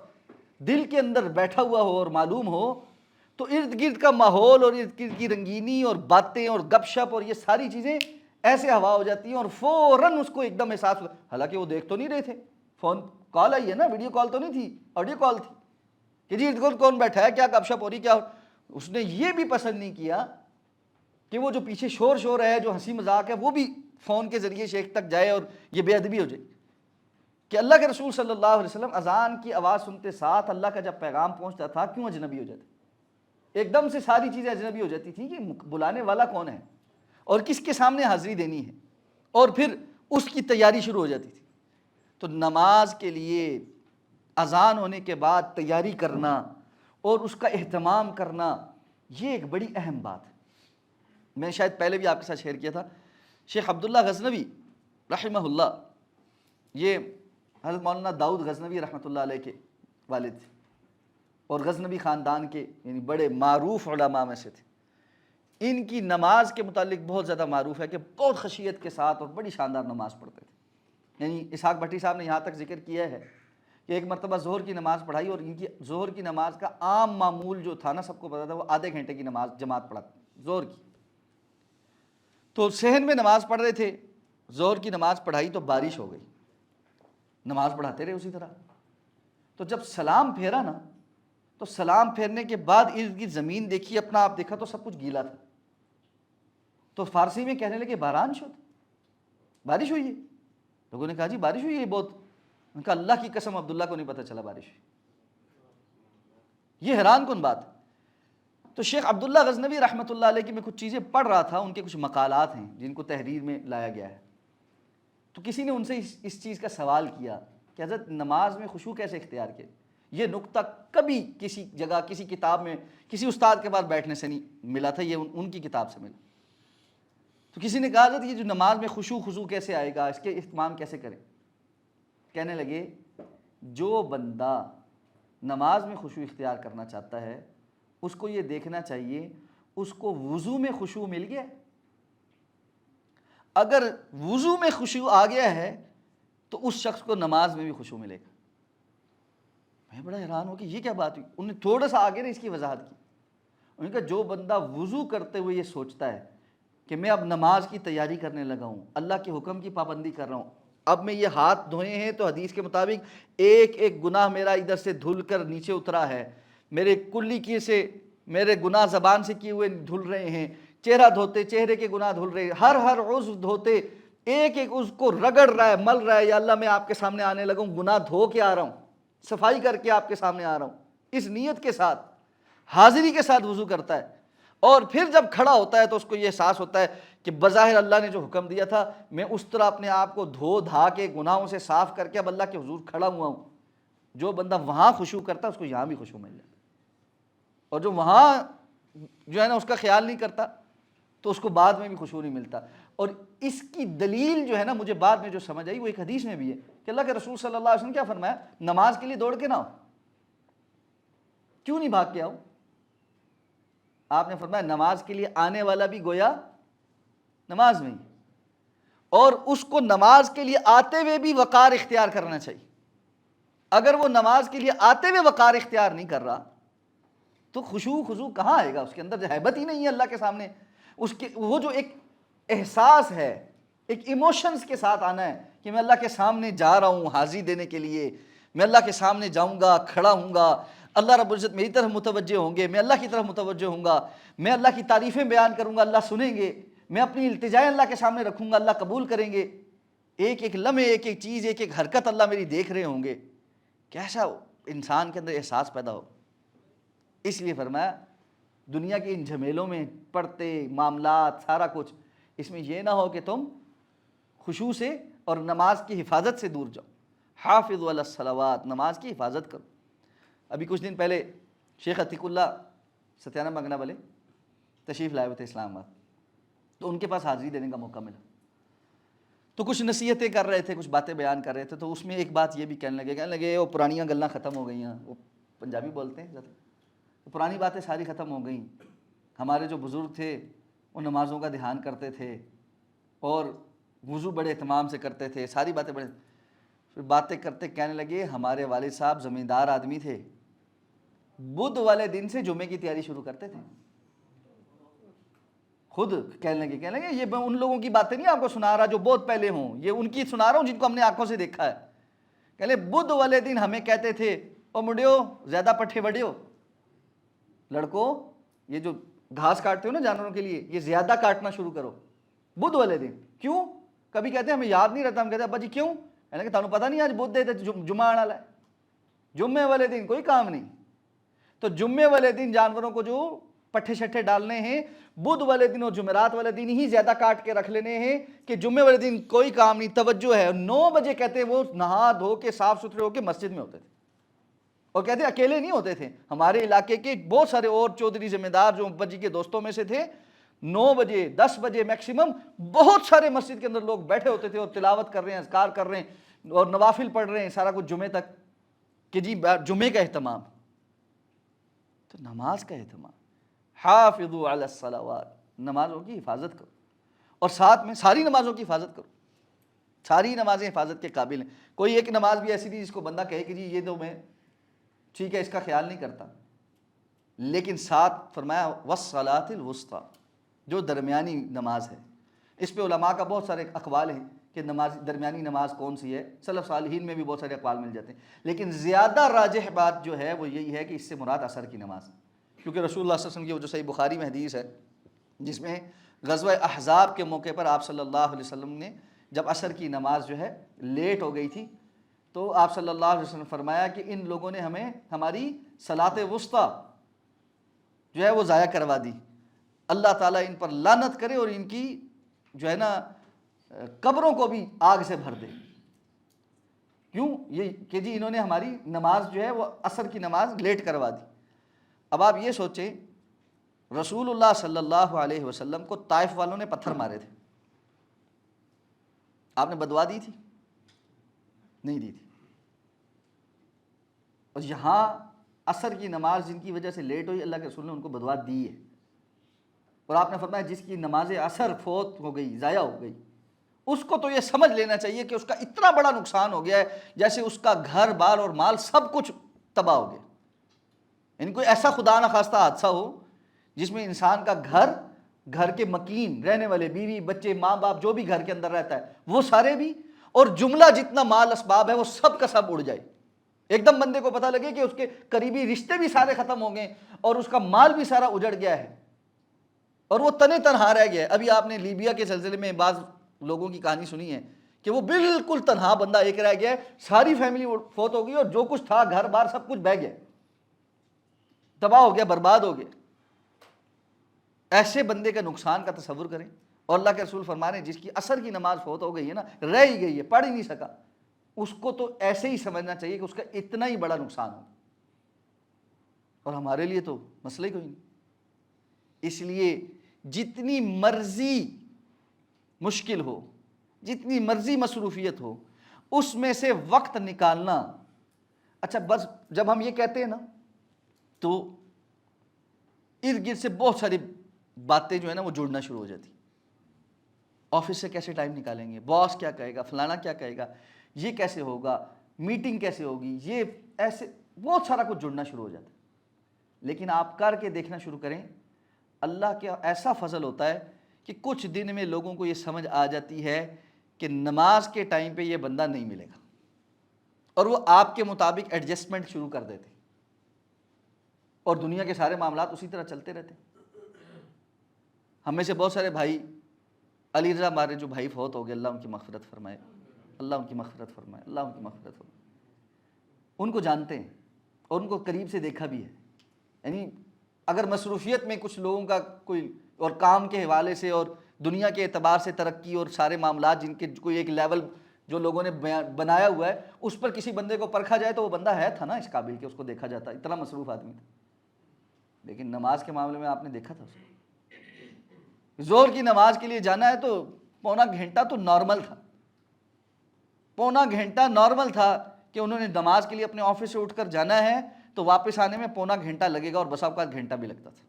دل کے اندر بیٹھا ہوا ہو اور معلوم ہو، تو ارد گرد کا ماحول اور ارد گرد کی رنگینی اور باتیں اور گپ شپ اور یہ ساری چیزیں ایسے ہوا ہو جاتی ہیں اور فوراً اس کو ایک دم احساس ہوا. حالانکہ وہ دیکھ تو نہیں رہے تھے، فون کال آئی ہے نا، ویڈیو کال تو نہیں تھی، آڈیو کال تھی کہ جی ارد گرد کون بیٹھا ہے، کیا گپ شپ ہو رہی، کیا. اس نے یہ بھی پسند نہیں کیا کہ وہ جو پیچھے شور ہے، جو ہنسی مذاق ہے، وہ بھی فون کے ذریعے شیخ تک جائے اور یہ بے ادبی ہو جائے. کہ اللہ کے رسول صلی اللہ علیہ وسلم اذان کی آواز سنتے ساتھ اللہ کا جب پیغام پہنچتا تھا کیوں اجنبی ہو جاتے، ایک دم سے ساری چیزیں اجنبی ہو جاتی تھیں کہ بلانے والا کون ہے اور کس کے سامنے حاضری دینی ہے، اور پھر اس کی تیاری شروع ہو جاتی تھی. تو نماز کے لیے اذان ہونے کے بعد تیاری کرنا اور اس کا اہتمام کرنا یہ ایک بڑی اہم بات ہے. میں نے شاید پہلے بھی آپ کے ساتھ شیئر کیا تھا، شیخ عبداللہ غزنوی رحمہ اللہ، یہ حضرت مولانا داؤد غزنوی رحمۃ اللہ علیہ کے والد تھے اور غزنوی خاندان کے یعنی بڑے معروف علماء میں سے تھے. ان کی نماز کے متعلق بہت زیادہ معروف ہے کہ بہت خشیت کے ساتھ اور بڑی شاندار نماز پڑھتے تھے. یعنی اسحاق بھٹی صاحب نے یہاں تک ذکر کیا ہے کہ ایک مرتبہ ظہر کی نماز پڑھائی اور ان کی ظہر کی نماز کا عام معمول جو تھا نا، سب کو پتا تھا، وہ آدھے گھنٹے کی نماز جماعت پڑھاتے ظہر کی. تو صحن میں نماز پڑھ رہے تھے، ظہر کی نماز پڑھائی تو بارش ہو گئی، نماز پڑھاتے رہے اسی طرح. تو جب سلام پھیرا نا تو سلام پھیرنے کے بعد ارد گرد زمین دیکھی، اپنا آپ دیکھا تو سب کچھ گیلا تھا. تو فارسی میں کہنے لگے باران شد، بارش ہوئی ہے. لوگوں نے کہا جی بارش ہوئی ہے بہت. ان کا اللہ کی قسم عبداللہ کو نہیں پتہ چلا بارش ہوئی. یہ حیران کن بات ہے. تو شیخ عبداللہ غزنوی رحمۃ اللہ علیہ کی میں کچھ چیزیں پڑھ رہا تھا، ان کے کچھ مقالات ہیں جن کو تحریر میں لایا گیا ہے، تو کسی نے ان سے اس چیز کا سوال کیا کہ حضرت نماز میں خشوع کیسے اختیار کیا؟ یہ نقطہ کبھی کسی جگہ کسی کتاب میں کسی استاد کے پاس بیٹھنے سے نہیں ملا تھا، یہ ان کی کتاب سے ملا۔ تو کسی نے کہا حضرت یہ جو نماز میں خشوع خضوع کیسے آئے گا، اس کے اہتمام کیسے کریں؟ کہنے لگے جو بندہ نماز میں خشوع اختیار کرنا چاہتا ہے اس کو یہ دیکھنا چاہیے اس کو وضو میں خشوع مل گیا، اگر وضو میں خشوع آ گیا ہے تو اس شخص کو نماز میں بھی خشوع ملے گا۔ میں بڑا حیران ہوں کہ یہ کیا بات ہوئی۔ انہوں نے تھوڑا سا آگے نے اس کی وضاحت کی، انہوں نے کہا جو بندہ وضو کرتے ہوئے یہ سوچتا ہے کہ میں اب نماز کی تیاری کرنے لگا ہوں، اللہ کے حکم کی پابندی کر رہا ہوں، اب میں یہ ہاتھ دھوئے ہیں تو حدیث کے مطابق ایک ایک گناہ میرا ادھر سے دھل کر نیچے اترا ہے، میرے کلی کی سے میرے گناہ زبان سے کیے ہوئے دھل رہے ہیں، چہرہ دھوتے چہرے کے گناہ دھل رہے ہیں، ہر عضو دھوتے ایک ایک عضو کو رگڑ رہا ہے، مل رہا ہے، یا اللہ میں آپ کے سامنے آنے لگا ہوں، گناہ دھو کے آ رہا ہوں، صفائی کر کے آپ کے سامنے آ رہا ہوں، اس نیت کے ساتھ حاضری کے ساتھ وضو کرتا ہے، اور پھر جب کھڑا ہوتا ہے تو اس کو یہ احساس ہوتا ہے کہ بظاہر اللہ نے جو حکم دیا تھا میں اس طرح اپنے آپ کو دھو دھا کے گناہوں سے صاف کر کے اب اللہ کے حضور کھڑا ہوا ہوں۔ جو بندہ وہاں خشوع کرتا ہے اس کو یہاں بھی خشوع مل جاتا ہے، اور جو وہاں جو ہے نا اس کا خیال نہیں کرتا تو اس کو بعد میں بھی خشوع نہیں ملتا۔ اور اس کی دلیل جو ہے نا مجھے بعد میں جو سمجھ آئی وہ ایک حدیث میں بھی ہے کہ اللہ کے رسول صلی اللہ علیہ وسلم نے کیا فرمایا، نماز کے لیے دوڑ کے نہ ہو، کیوں نہیں بھاگ کے آؤ؟ آپ نے فرمایا نماز کے لیے آنے والا بھی گویا نماز میں ہی، اور اس کو نماز کے لیے آتے ہوئے بھی وقار اختیار کرنا چاہیے۔ اگر وہ نماز کے لیے آتے ہوئے وقار اختیار نہیں کر رہا تو خشوع خضوع کہاں آئے گا؟ اس کے اندر ہیبت ہی نہیں ہے اللہ کے سامنے، اس کے وہ جو ایک احساس ہے، ایک ایموشنز کے ساتھ آنا ہے کہ میں اللہ کے سامنے جا رہا ہوں حاضری دینے کے لیے، میں اللہ کے سامنے جاؤں گا، کھڑا ہوں گا، اللہ رب العزت میری طرف متوجہ ہوں گے، میں اللہ کی طرف متوجہ ہوں گا، میں اللہ کی تعریفیں بیان کروں گا، اللہ سنیں گے، میں اپنی التجائیں اللہ کے سامنے رکھوں گا، اللہ قبول کریں گے، ایک ایک لمحے ایک ایک چیز ایک ایک حرکت اللہ میری دیکھ رہے ہوں گے، کیسا انسان کے اندر احساس پیدا ہو۔ اس لیے فرمایا دنیا کے ان جھمیلوں میں پڑھتے معاملات سارا کچھ، اس میں یہ نہ ہو کہ تم خشوع سے اور نماز کی حفاظت سے دور جاؤ۔ حافظوا علی الصلوات، نماز کی حفاظت کرو۔ ابھی کچھ دن پہلے شیخ عتیق اللہ ستیانہ مگنا والے تشریف لائے ہوئے تھے اسلام آباد، تو ان کے پاس حاضری دینے کا موقع ملا، تو کچھ نصیحتیں کر رہے تھے، کچھ باتیں بیان کر رہے تھے، تو اس میں ایک بات یہ بھی کہنے لگے وہ پرانیاں گلاں ختم ہو گئی ہیں، وہ پنجابی بولتے ہیں زیادہ، پرانی باتیں ساری ختم ہو گئیں، ہمارے جو بزرگ تھے وہ نمازوں کا دھیان کرتے تھے اور وضو بڑے اہتمام سے کرتے تھے، ساری باتیں بڑے، پھر باتیں کرتے کہنے لگے ہمارے والد صاحب زمیندار آدمی تھے، بدھ والے دن سے جمعے کی تیاری شروع کرتے تھے۔ خود کہنے لگے یہ میں ان لوگوں کی باتیں نہیں آپ کو سنا رہا جو بہت پہلے ہوں، یہ ان کی سنا رہا ہوں جن کو ہم نے آنکھوں سے دیکھا ہے۔ کہنے بدھ والے دن ہمیں کہتے تھے او مڈیو زیادہ پٹھے بڑھیو، لڑکوں یہ جو گھاس کاٹتے ہو نا جانوروں کے لیے یہ زیادہ کاٹنا شروع کرو بدھ والے دن۔ کیوں؟ کبھی کہتے ہیں ہمیں یاد نہیں رہتا، ہم کہتے ہیں ابا جی کیوں؟ کہ تانوں پتہ نہیں آج بدھ دے جمعہ آنے والا ہے، جمعے والے دن کوئی کام نہیں، تو جمعے والے دن جانوروں کو جو پٹھے شٹھے ڈالنے ہیں، بدھ والے دن اور جمعرات والے دن ہی زیادہ کاٹ کے رکھ لینے ہیں کہ جمعے والے دن کوئی کام نہیں، توجہ ہے۔ 9 بجے کہتے ہیں وہ نہا دھو کے صاف ستھرے ہو کے مسجد میں ہوتے تھے، اور کہتے ہیں اکیلے نہیں ہوتے تھے، ہمارے علاقے کے بہت سارے اور چودھری ذمہ دار جو ابا جی کے دوستوں میں سے تھے، 9 بجے 10 بجے میکسیمم بہت سارے مسجد کے اندر لوگ بیٹھے ہوتے تھے اور تلاوت کر رہے ہیں، اذکار کر رہے ہیں اور نوافل پڑھ رہے ہیں، سارا کچھ جمعے تک کہ جی جمعے کا اہتمام۔ تو نماز کا اہتمام، حافظوا علی الصلوات، نمازوں کی حفاظت کرو، اور ساتھ میں ساری نمازوں کی حفاظت کرو، ساری نمازیں حفاظت کے قابل ہیں۔ کوئی ایک نماز بھی ایسی نہیں جس کو بندہ کہے کہ جی یہ تو میں ٹھیک ہے اس کا خیال نہیں کرتا، لیکن ساتھ فرمایا والصلاۃ الوسطیٰ، جو درمیانی نماز ہے۔ اس پہ علماء کا بہت سارے اقوال ہیں کہ نماز درمیانی نماز کون سی ہے، سلف صالحین میں بھی بہت سارے اقوال مل جاتے ہیں، لیکن زیادہ راجح بات جو ہے وہ یہی ہے کہ اس سے مراد عصر کی نماز، کیونکہ رسول اللہ صلی اللہ علیہ وسلم کی وہ جو صحیح بخاری میں حدیث ہے جس میں غزوہ احزاب کے موقع پر آپ صلی اللہ علیہ وسلم نے جب عصر کی نماز جو ہے لیٹ ہو گئی تھی تو آپ صلی اللہ علیہ وسلم نے فرمایا کہ ان لوگوں نے ہمیں ہماری صلاۃ وسطیٰ جو ہے وہ ضائع کروا دی، اللہ تعالیٰ ان پر لعنت کرے اور ان کی جو ہے نا قبروں کو بھی آگ سے بھر دے۔ کیوں؟ یہ کہ جی انہوں نے ہماری نماز جو ہے وہ عصر کی نماز لیٹ کروا دی۔ اب آپ یہ سوچیں، رسول اللہ صلی اللہ علیہ وسلم کو طائف والوں نے پتھر مارے تھے، آپ نے بدوا دی تھی؟ نہیں دی تھی۔ اور یہاں عصر کی نماز جن کی وجہ سے لیٹ ہوئی، اللہ کے رسول نے ان کو بدوا دی ہے، اور آپ نے فرمایا جس کی نماز عصر فوت ہو گئی، ضائع ہو گئی، اس کو تو یہ سمجھ لینا چاہیے کہ اس کا اتنا بڑا نقصان ہو گیا ہے جیسے اس کا گھر بار اور مال سب کچھ تباہ ہو گیا۔ یعنی کوئی ایسا خدا نخواستہ حادثہ ہو جس میں انسان کا گھر کے مکین رہنے والے بیوی بچے ماں باپ جو بھی گھر کے اندر رہتا ہے وہ سارے بھی، اور جملہ جتنا مال اسباب ہے وہ سب کا سب اڑ جائے، ایک دم بندے کو پتہ لگے کہ اس کے قریبی رشتے بھی سارے ختم ہو گئے اور اس کا مال بھی سارا اجڑ گیا ہے اور وہ تنے تنہا رہ گیا ہے۔ ابھی آپ نے لیبیا کے سلسلے میں بعض لوگوں کی کہانی سنی ہے کہ وہ بالکل تنہا بندہ ایک رہ گیا ہے، ساری فیملی فوت ہو گئی اور جو کچھ تھا گھر بار سب کچھ بہ گیا، تباہ ہو گیا، برباد ہو گیا۔ ایسے بندے کا نقصان کا تصور کریں، اور اللہ کے رسول فرما رہے ہیں جس کی عصر کی نماز فوت ہو گئی ہے نا، رہ ہی گئی ہے، پڑھ ہی نہیں سکا، اس کو تو ایسے ہی سمجھنا چاہیے کہ اس کا اتنا ہی بڑا نقصان ہو، اور ہمارے لیے تو مسئلہ ہی کوئی نہیں۔ اس لیے جتنی مرضی مشکل ہو، جتنی مرضی مصروفیت ہو، اس میں سے وقت نکالنا۔ اچھا بس جب ہم یہ کہتے ہیں نا تو ارد گرد سے بہت ساری باتیں جو ہے نا وہ جڑنا شروع ہو جاتی، آفس سے کیسے ٹائم نکالیں گے، باس کیا کہے گا، فلانا کیا کہے گا، یہ کیسے ہوگا، میٹنگ کیسے ہوگی، یہ ایسے بہت سارا کچھ جڑنا شروع ہو جاتا ہے۔ لیکن آپ کر کے دیکھنا شروع کریں، اللہ کا ایسا فضل ہوتا ہے کہ کچھ دن میں لوگوں کو یہ سمجھ آ جاتی ہے کہ نماز کے ٹائم پہ یہ بندہ نہیں ملے گا، اور وہ آپ کے مطابق ایڈجسٹمنٹ شروع کر دیتے، اور دنیا کے سارے معاملات اسی طرح چلتے رہتے۔ ہم میں سے بہت سارے بھائی، علی رضا ہمارے جو بھائی فوت ہو گئے، اللہ ان کی مغفرت فرمائے، اللہ ان کی مغفرت فرمائے، اللہ ان کی مغفرت فرمائے، ان کو جانتے ہیں اور ان کو قریب سے دیکھا بھی ہے۔ یعنی اگر مصروفیت میں کچھ لوگوں کا کوئی اور کام کے حوالے سے اور دنیا کے اعتبار سے ترقی اور سارے معاملات جن کے کوئی ایک لیول جو لوگوں نے بنایا ہوا ہے اس پر کسی بندے کو پرکھا جائے تو وہ بندہ ہے تھا نا اس قابل کہ اس کو دیکھا جاتا، اتنا مصروف آدمی تھا۔ لیکن نماز کے معاملے میں آپ نے دیکھا تھا اس کو، زور کی نماز کے لیے جانا ہے تو پونا گھنٹہ تو نارمل تھا، پونا گھنٹہ نارمل تھا کہ انہوں نے نماز کے لیے اپنے آفس سے اٹھ کر جانا ہے تو واپس آنے میں پونا گھنٹہ لگے گا، اور بسا اوقات گھنٹہ بھی لگتا تھا۔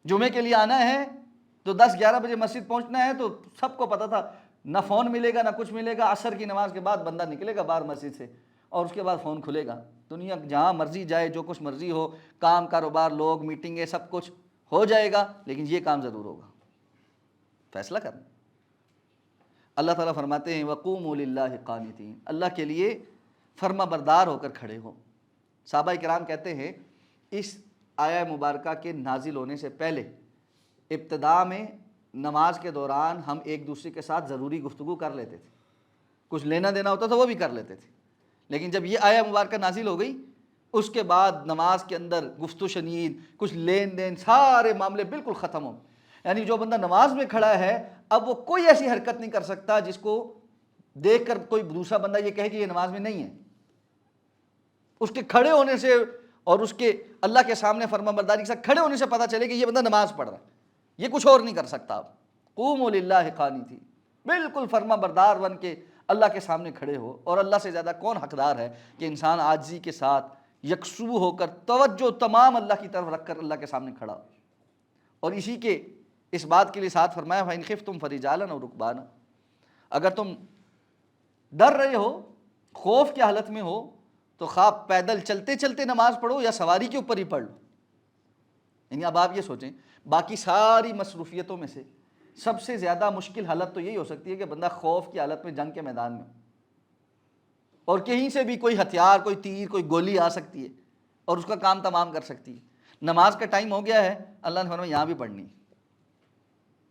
جمعے کے لیے آنا ہے تو 10-11 بجے مسجد پہنچنا ہے تو سب کو پتا تھا نہ فون ملے گا نہ کچھ ملے گا، عصر کی نماز کے بعد بندہ نکلے گا باہر مسجد سے اور اس کے بعد فون کھلے گا، دنیا جہاں مرضی جائے، جو کچھ مرضی ہو، کام کاروبار لوگ میٹنگیں سب کچھ ہو جائے گا، لیکن یہ کام ضرور ہوگا، فیصلہ کرنا۔ اللہ تعالیٰ فرماتے ہیں وَقُومُوا لِلَّهِ قَانِتِينَ، اللہ کے لیے فرما بردار ہو کر کھڑے ہو۔ صحابہ کرام کہتے ہیں اس آیہ مبارکہ کے نازل ہونے سے پہلے ابتدا میں نماز کے دوران ہم ایک دوسرے کے ساتھ ضروری گفتگو کر لیتے تھے، کچھ لینا دینا ہوتا تھا وہ بھی کر لیتے تھے، لیکن جب یہ آیہ مبارکہ نازل ہو گئی اس کے بعد نماز کے اندر گفت و شنید، کچھ لین دین، سارے معاملے بالکل ختم ہو۔ یعنی جو بندہ نماز میں کھڑا ہے اب وہ کوئی ایسی حرکت نہیں کر سکتا جس کو دیکھ کر کوئی دوسرا بندہ یہ کہے کہ یہ نماز میں نہیں ہے۔ اس کے کھڑے ہونے سے اور اس کے اللہ کے سامنے فرما برداری کے ساتھ کھڑے ہونے سے پتہ چلے کہ یہ بندہ نماز پڑھ رہا ہے، یہ کچھ اور نہیں کر سکتا۔ آپ قوموا للہ قانتین، بالکل فرما بردار بن کے اللہ کے سامنے کھڑے ہو۔ اور اللہ سے زیادہ کون حقدار ہے کہ انسان عاجزی کے ساتھ یکسو ہو کر توجہ تمام اللہ کی طرف رکھ کر اللہ کے سامنے کھڑا ہو۔ اور اسی کے اس بات کے لیے ساتھ فرمایا فَإِنْ خِفْتُمْ فَرِجَالًا أَوْ رُكْبَانًا، اگر تم ڈر رہے ہو، خوف کی حالت میں ہو تو خواہ پیدل چلتے چلتے نماز پڑھو یا سواری کے اوپر ہی پڑھ لو۔ یعنی اب آپ یہ سوچیں باقی ساری مصروفیتوں میں سے سب سے زیادہ مشکل حالت تو یہی ہو سکتی ہے کہ بندہ خوف کی حالت میں جنگ کے میدان میں، اور کہیں سے بھی کوئی ہتھیار، کوئی تیر، کوئی گولی آ سکتی ہے اور اس کا کام تمام کر سکتی ہے۔ نماز کا ٹائم ہو گیا ہے، اللہ نے فرمایا یہاں بھی پڑھنی ہے،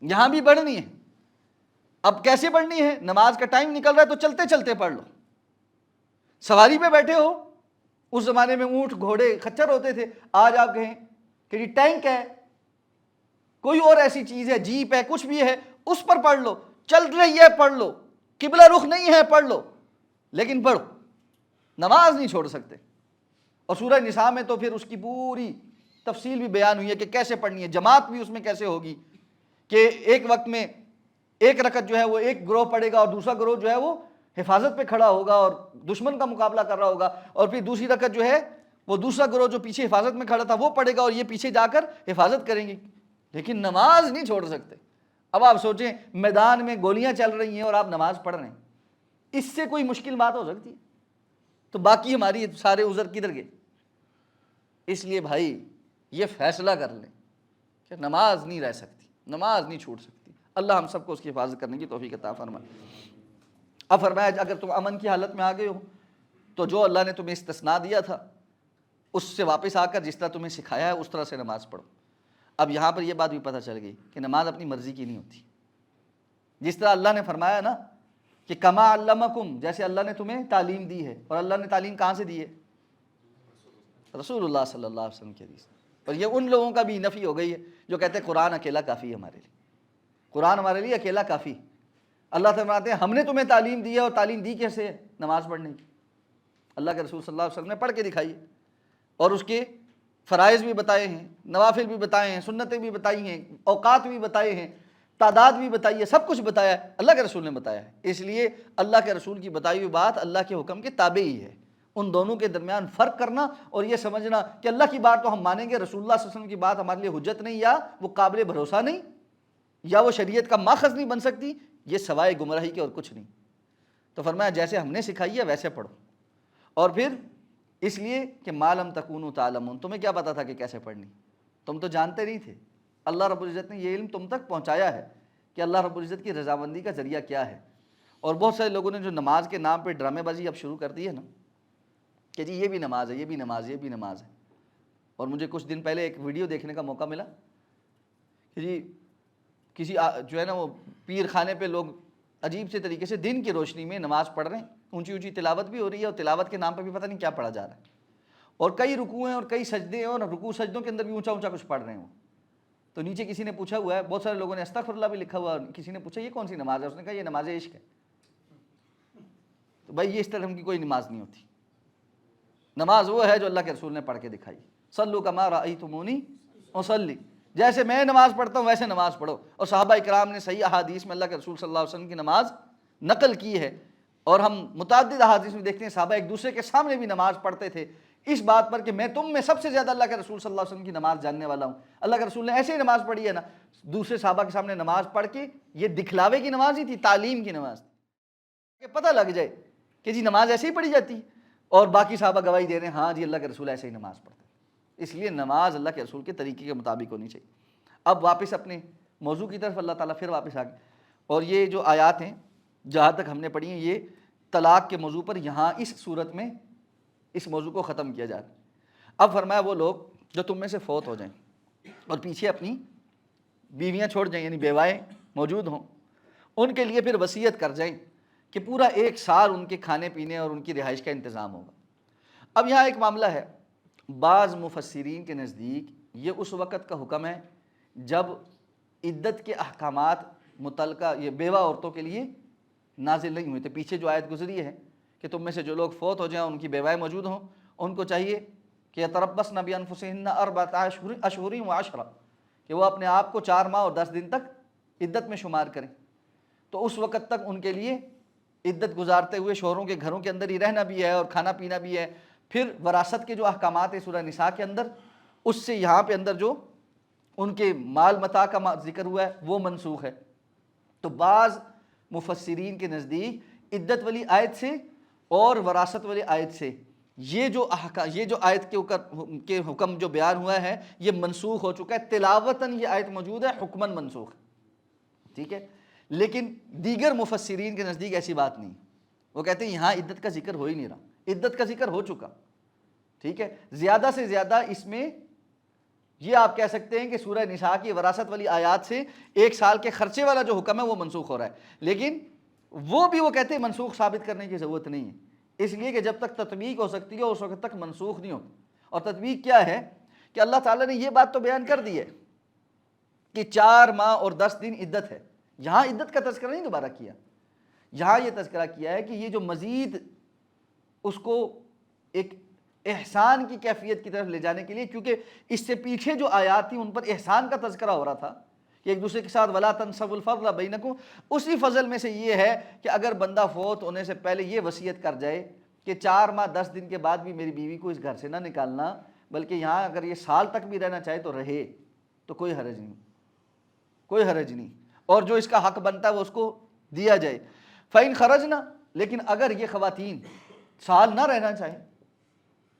یہاں بھی پڑھنی ہے۔ اب کیسے پڑھنی ہے؟ نماز کا ٹائم نکل رہا ہے تو چلتے چلتے پڑھ لو۔ سواری پہ بیٹھے ہو، اس زمانے میں اونٹ گھوڑے خچر ہوتے تھے، آج آپ کہیں کہ یہ ٹینک ہے، کوئی اور ایسی چیز ہے، جیپ ہے، کچھ بھی ہے، اس پر پڑھ لو، چل رہی ہے پڑھ لو، قبلہ رخ نہیں ہے پڑھ لو، لیکن پڑھو، نماز نہیں چھوڑ سکتے۔ اور سورہ نساء میں تو پھر اس کی پوری تفصیل بھی بیان ہوئی ہے کہ کیسے پڑھنی ہے، جماعت بھی اس میں کیسے ہوگی، کہ ایک وقت میں ایک رکعت جو ہے وہ ایک گروہ پڑھے گا اور دوسرا گروہ جو ہے وہ حفاظت پہ کھڑا ہوگا اور دشمن کا مقابلہ کر رہا ہوگا، اور پھر دوسری رکعت جو ہے وہ دوسرا گروہ جو پیچھے حفاظت میں کھڑا تھا وہ پڑھے گا اور یہ پیچھے جا کر حفاظت کریں گے، لیکن نماز نہیں چھوڑ سکتے۔ اب آپ سوچیں میدان میں گولیاں چل رہی ہیں اور آپ نماز پڑھ رہے ہیں، اس سے کوئی مشکل بات ہو سکتی ہے؟ تو باقی ہماری سارے عذر کدھر گئے؟ اس لیے بھائی یہ فیصلہ کر لیں کہ نماز نہیں رہ سکتی، نماز نہیں چھوٹ سکتی۔ اللہ ہم سب کو اس کی حفاظت کرنے کی توفیق عطا فرمائے۔ اب فرمایا اگر تم امن کی حالت میں آ گئے ہو تو جو اللہ نے تمہیں استثناء دیا تھا اس سے واپس آ کر جس طرح تمہیں سکھایا ہے اس طرح سے نماز پڑھو۔ اب یہاں پر یہ بات بھی پتہ چل گئی کہ نماز اپنی مرضی کی نہیں ہوتی، جس طرح اللہ نے فرمایا نا کہ کما علمکم، جیسے اللہ نے تمہیں تعلیم دی ہے، اور اللہ نے تعلیم کہاں سے دی ہے؟ رسول اللہ صلی اللہ علیہ وسلم کی حدیث۔ اور یہ ان لوگوں کا بھی نفی ہو گئی ہے جو کہتے ہیں قرآن اکیلا کافی ہے ہمارے لیے، قرآن ہمارے لیے اکیلا کافی۔ اللہ تعالیٰ فرماتے ہیں ہم نے تمہیں تعلیم دی ہے، اور تعلیم دی کیسے ہے؟ نماز پڑھنے کی۔ اللہ کے رسول صلی اللہ علیہ وسلم نے پڑھ کے دکھائی ہے، اور اس کے فرائض بھی بتائے ہیں، نوافل بھی بتائے ہیں، سنتیں بھی بتائی ہیں، اوقات بھی بتائے ہیں، تعداد بھی بتائی ہے، سب کچھ بتایا ہے، اللہ کے رسول نے بتایا ہے۔ اس لیے اللہ کے رسول کی بتائی ہوئی بات اللہ کے حکم کے تابع ہی ہے۔ ان دونوں کے درمیان فرق کرنا اور یہ سمجھنا کہ اللہ کی بات تو ہم مانیں گے، رسول اللہ صلی اللہ علیہ وسلم کی بات ہمارے لیے حجت نہیں، یا وہ قابل بھروسہ نہیں، یا وہ شریعت کا ماخذ نہیں بن سکتی، یہ سوائے گمراہی کے اور کچھ نہیں۔ تو فرمایا جیسے ہم نے سکھائی ہے ویسے پڑھو۔ اور پھر اس لیے کہ ما لم تکونوا تعلمون، تمہیں کیا پتا تھا کہ کیسے پڑھنی؟ تم تو جانتے نہیں تھے، اللہ رب العزت نے یہ علم تم تک پہنچایا ہے کہ اللہ رب العزت کی رضامندی کا ذریعہ کیا ہے۔ اور بہت سارے لوگوں نے جو نماز کے نام پہ ڈرامے بازی اب شروع کر دی ہے نا، کہ جی یہ بھی نماز ہے، یہ بھی نماز ہے، یہ بھی نماز ہے۔ اور مجھے کچھ دن پہلے ایک ویڈیو دیکھنے کا موقع ملا کہ جی کسی جو ہے نا وہ پیر خانے پہ لوگ عجیب سے طریقے سے دن کی روشنی میں نماز پڑھ رہے ہیں، اونچی اونچی تلاوت بھی ہو رہی ہے، اور تلاوت کے نام پہ بھی پتہ نہیں کیا پڑھا جا رہا ہے، اور کئی رکوع ہیں اور کئی سجدے ہیں، اور رکوع سجدوں کے اندر بھی اونچا اونچا کچھ پڑھ رہے ہیں وہ۔ تو نیچے کسی نے پوچھا ہوا ہے، بہت سارے لوگوں نے استغفر اللہ بھی لکھا ہوا ہے، کسی نے پوچھا یہ کون سی نماز ہے؟ اس نے کہا یہ نماز عشق ہے۔ تو بھائی یہ اس طرح کی کوئی نماز نہیں ہوتی، نماز وہ ہے جو اللہ کے رسول نے پڑھ کے دکھائی۔ صلوا کما رأیتمونی اصلی، جیسے میں نماز پڑھتا ہوں ویسے نماز پڑھو۔ اور صحابہ کرام نے صحیح احادیث میں اللہ کے رسول صلی اللہ علیہ وسلم کی نماز نقل کی ہے، اور ہم متعدد احادیث میں دیکھتے ہیں صحابہ ایک دوسرے کے سامنے بھی نماز پڑھتے تھے، اس بات پر کہ میں تم میں سب سے زیادہ اللہ کے رسول صلی اللہ علیہ وسلم کی نماز جاننے والا ہوں۔ اللہ کے رسول نے ایسے ہی نماز پڑھی ہے نا، دوسرے صحابہ کے سامنے نماز پڑھ کے، یہ دکھلاوے کی نماز ہی تھی، تعلیم کی نماز تھی، کہ پتہ لگ جائے کہ جی نماز ایسے ہی پڑھی جاتی ہے، اور باقی صحابہ گواہی دے رہے ہیں ہاں جی اللہ کے رسول ایسے ہی نماز پڑھتے ہیں۔ اس لیے نماز اللہ کے رسول کے طریقے کے مطابق ہونی چاہیے۔ اب واپس اپنے موضوع کی طرف اللہ تعالیٰ پھر واپس آ گئے، اور یہ جو آیات ہیں جہاں تک ہم نے پڑھی ہیں یہ طلاق کے موضوع پر یہاں اس صورت میں اس موضوع کو ختم کیا جاتا ہے۔ اب فرمایا وہ لوگ جو تم میں سے فوت ہو جائیں اور پیچھے اپنی بیویاں چھوڑ جائیں، یعنی بیوائیں موجود ہوں، ان کے لیے پھر وصیت کر جائیں کہ پورا 1 سال ان کے کھانے پینے اور ان کی رہائش کا انتظام ہوگا۔ اب یہاں ایک معاملہ ہے، بعض مفسرین کے نزدیک یہ اس وقت کا حکم ہے جب عدت کے احکامات متعلقہ یہ بیوہ عورتوں کے لیے نازل نہیں ہوئے تھے۔ پیچھے جو آیت گزری ہے کہ تم میں سے جو لوگ فوت ہو جائیں ان کی بیوائیں موجود ہوں، ان کو چاہیے کہ یتربصن بانفسہن 4 اشہر و10، کہ وہ اپنے آپ کو 4 ماہ اور 10 دن تک عدت میں شمار کریں۔ تو اس وقت تک ان کے لیے عدت گزارتے ہوئے شوہروں کے گھروں کے اندر ہی رہنا بھی ہے اور کھانا پینا بھی ہے۔ پھر وراثت کے جو احکامات ہیں سورہ نساء کے اندر، اس سے یہاں پہ اندر جو ان کے مال متاع کا ذکر ہوا ہے وہ منسوخ ہے۔ تو بعض مفسرین کے نزدیک عدت والی آیت سے اور وراثت والی آیت سے یہ جو آیت کے حکم جو بیان ہوا ہے یہ منسوخ ہو چکا ہے۔ تلاوتاً یہ آیت موجود ہے، حکماً منسوخ ہے، ٹھیک ہے۔ لیکن دیگر مفسرین کے نزدیک ایسی بات نہیں، وہ کہتے ہیں یہاں عدت کا ذکر ہو ہی نہیں رہا، عدت کا ذکر ہو چکا، ٹھیک ہے۔ زیادہ سے زیادہ اس میں یہ آپ کہہ سکتے ہیں کہ سورہ نساء کی وراثت والی آیات سے 1 سال کے خرچے والا جو حکم ہے وہ منسوخ ہو رہا ہے، لیکن وہ بھی وہ کہتے ہیں منسوخ ثابت کرنے کی ضرورت نہیں ہے، اس لیے کہ جب تک تطبیق ہو سکتی ہے اس وقت تک منسوخ نہیں ہوتی۔ اور تطبیق کیا ہے کہ اللہ تعالیٰ نے یہ بات تو بیان کر دی ہے کہ 4 ماہ اور 10 دن عدت ہے، یہاں عدت کا تذکرہ نہیں دوبارہ کیا، یہاں یہ تذکرہ کیا ہے کہ یہ جو مزید اس کو ایک احسان کی کیفیت کی طرف لے جانے کے لیے، کیونکہ اس سے پیچھے جو آیات تھیں ان پر احسان کا تذکرہ ہو رہا تھا کہ ایک دوسرے کے ساتھ وَلَا تَنْسَوْا الْفَضْلَ بَيْنَكُمْ، اسی فضل میں سے یہ ہے کہ اگر بندہ فوت ہونے سے پہلے یہ وصیت کر جائے کہ 4 ماہ 10 دن کے بعد بھی میری بیوی کو اس گھر سے نہ نکالنا، بلکہ یہاں اگر یہ سال تک بھی رہنا چاہے تو رہے، تو کوئی حرج نہیں، کوئی حرج نہیں، اور جو اس کا حق بنتا ہے وہ اس کو دیا جائے۔ فَإِنْ خَرَجْنَا، لیکن اگر یہ خواتین سال نہ رہنا چاہیں،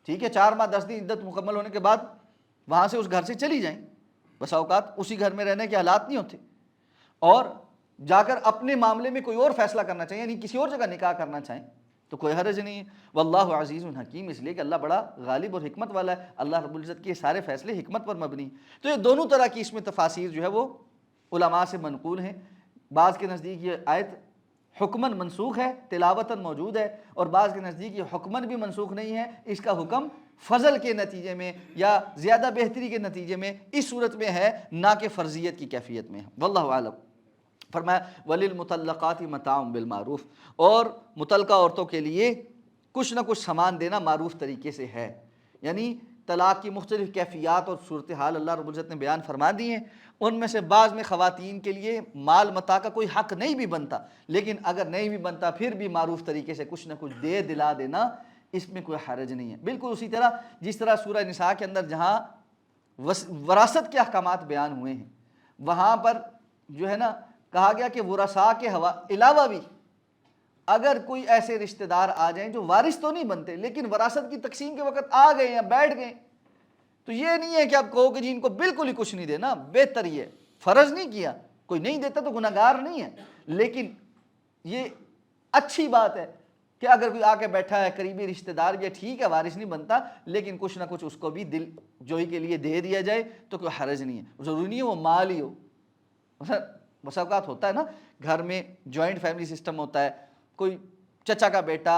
ٹھیک ہے، 4 ماہ 10 دن عدت مکمل ہونے کے بعد وہاں سے اس گھر سے چلی جائیں، بسا اوقات اسی گھر میں رہنے کے حالات نہیں ہوتے، اور جا کر اپنے معاملے میں کوئی اور فیصلہ کرنا چاہیں، یعنی کسی اور جگہ نکاح کرنا چاہیں تو کوئی حرج نہیں ہے۔ واللہ عزیز حکیم، اس لیے کہ اللہ بڑا غالب اور حکمت والا ہے، اللہ رب العزت کے سارے فیصلے حکمت پر مبنی ہیں۔ تو یہ دونوں طرح کی اس میں تفاسیر جو ہے وہ علماء سے منقول ہیں، بعض کے نزدیک یہ آیت حکماً منسوخ ہے، تلاوتاً موجود ہے، اور بعض کے نزدیک یہ حکماً بھی منسوخ نہیں ہے، اس کا حکم فضل کے نتیجے میں یا زیادہ بہتری کے نتیجے میں اس صورت میں ہے، نہ کہ فرضیت کی کیفیت میں ہے۔ واللہ اعلم۔ فرمایا وَلِلْمُطَلَّقَاتِ مَتَاعٌ بِالْمَعْرُوفِ، اور متعلقہ عورتوں کے لیے کچھ نہ کچھ سامان دینا معروف طریقے سے ہے، یعنی طلاق کی مختلف کیفیات اور صورتحال اللہ رب العزت نے بیان فرما دی ہیں، ان میں سے بعض میں خواتین کے لیے مال متاع کا کوئی حق نہیں بھی بنتا، لیکن اگر نہیں بھی بنتا پھر بھی معروف طریقے سے کچھ نہ کچھ دے دلا دینا، اس میں کوئی حرج نہیں ہے۔ بالکل اسی طرح جس طرح سورہ نساء کے اندر جہاں وراثت کے احکامات بیان ہوئے ہیں، وہاں پر جو ہے نا کہا گیا کہ ورثاء کے علاوہ بھی اگر کوئی ایسے رشتہ دار آ جائیں جو وارث تو نہیں بنتے لیکن وراثت کی تقسیم کے وقت آ گئے یا بیٹھ گئے، تو یہ نہیں ہے کہ آپ کہو کہ جی ان کو بالکل ہی کچھ نہیں دینا، بہتر یہ فرض نہیں کیا، کوئی نہیں دیتا تو گناہگار نہیں ہے، لیکن یہ اچھی بات ہے کہ اگر کوئی آ کے بیٹھا ہے قریبی رشتہ دار بھی ٹھیک ہے وارث نہیں بنتا لیکن کچھ نہ کچھ اس کو بھی دل جوئی کے لیے دے دیا جائے تو کوئی حرج نہیں ہے، ضروری نہیں ہے وہ مال ہی ہو۔ بس اوقات ہوتا ہے نا گھر میں جوائنٹ فیملی سسٹم ہوتا ہے، کوئی چچا کا بیٹا،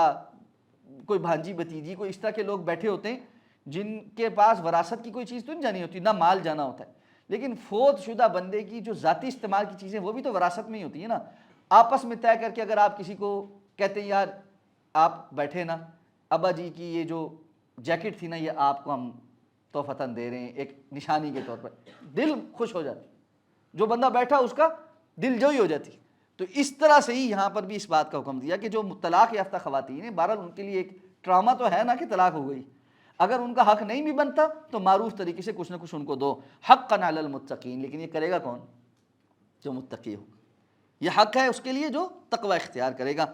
کوئی بھانجی بھتیجی، کوئی اس طرح کے لوگ بیٹھے ہوتے ہیں جن کے پاس وراثت کی کوئی چیز تو نہیں جانی ہوتی، نہ مال جانا ہوتا ہے، لیکن فوت شدہ بندے کی جو ذاتی استعمال کی چیزیں وہ بھی تو وراثت میں ہی ہوتی ہیں نا۔ آپس میں طے کر کے اگر آپ کسی کو کہتے ہیں یار آپ بیٹھے نا، ابا جی کی یہ جو جیکٹ تھی نا یہ آپ کو ہم تحفتاً دے رہے ہیں ایک نشانی کے طور پر، دل خوش ہو جاتا، جو بندہ بیٹھا اس کا دل جوئی ہو جاتی۔ تو اس طرح سے ہی یہاں پر بھی اس بات کا حکم دیا کہ جو طلاق یافتہ خواتین ہیں، بہرحال ان کے لیے ایک ٹراما تو ہے نا کہ طلاق ہو گئی، اگر ان کا حق نہیں بھی بنتا تو معروف طریقے سے کچھ نہ کچھ ان کو دو، حقاً علی المتقین، لیکن یہ کرے گا کون؟ جو متقی ہو، یہ حق ہے اس کے لیے جو تقوی اختیار کرے گا۔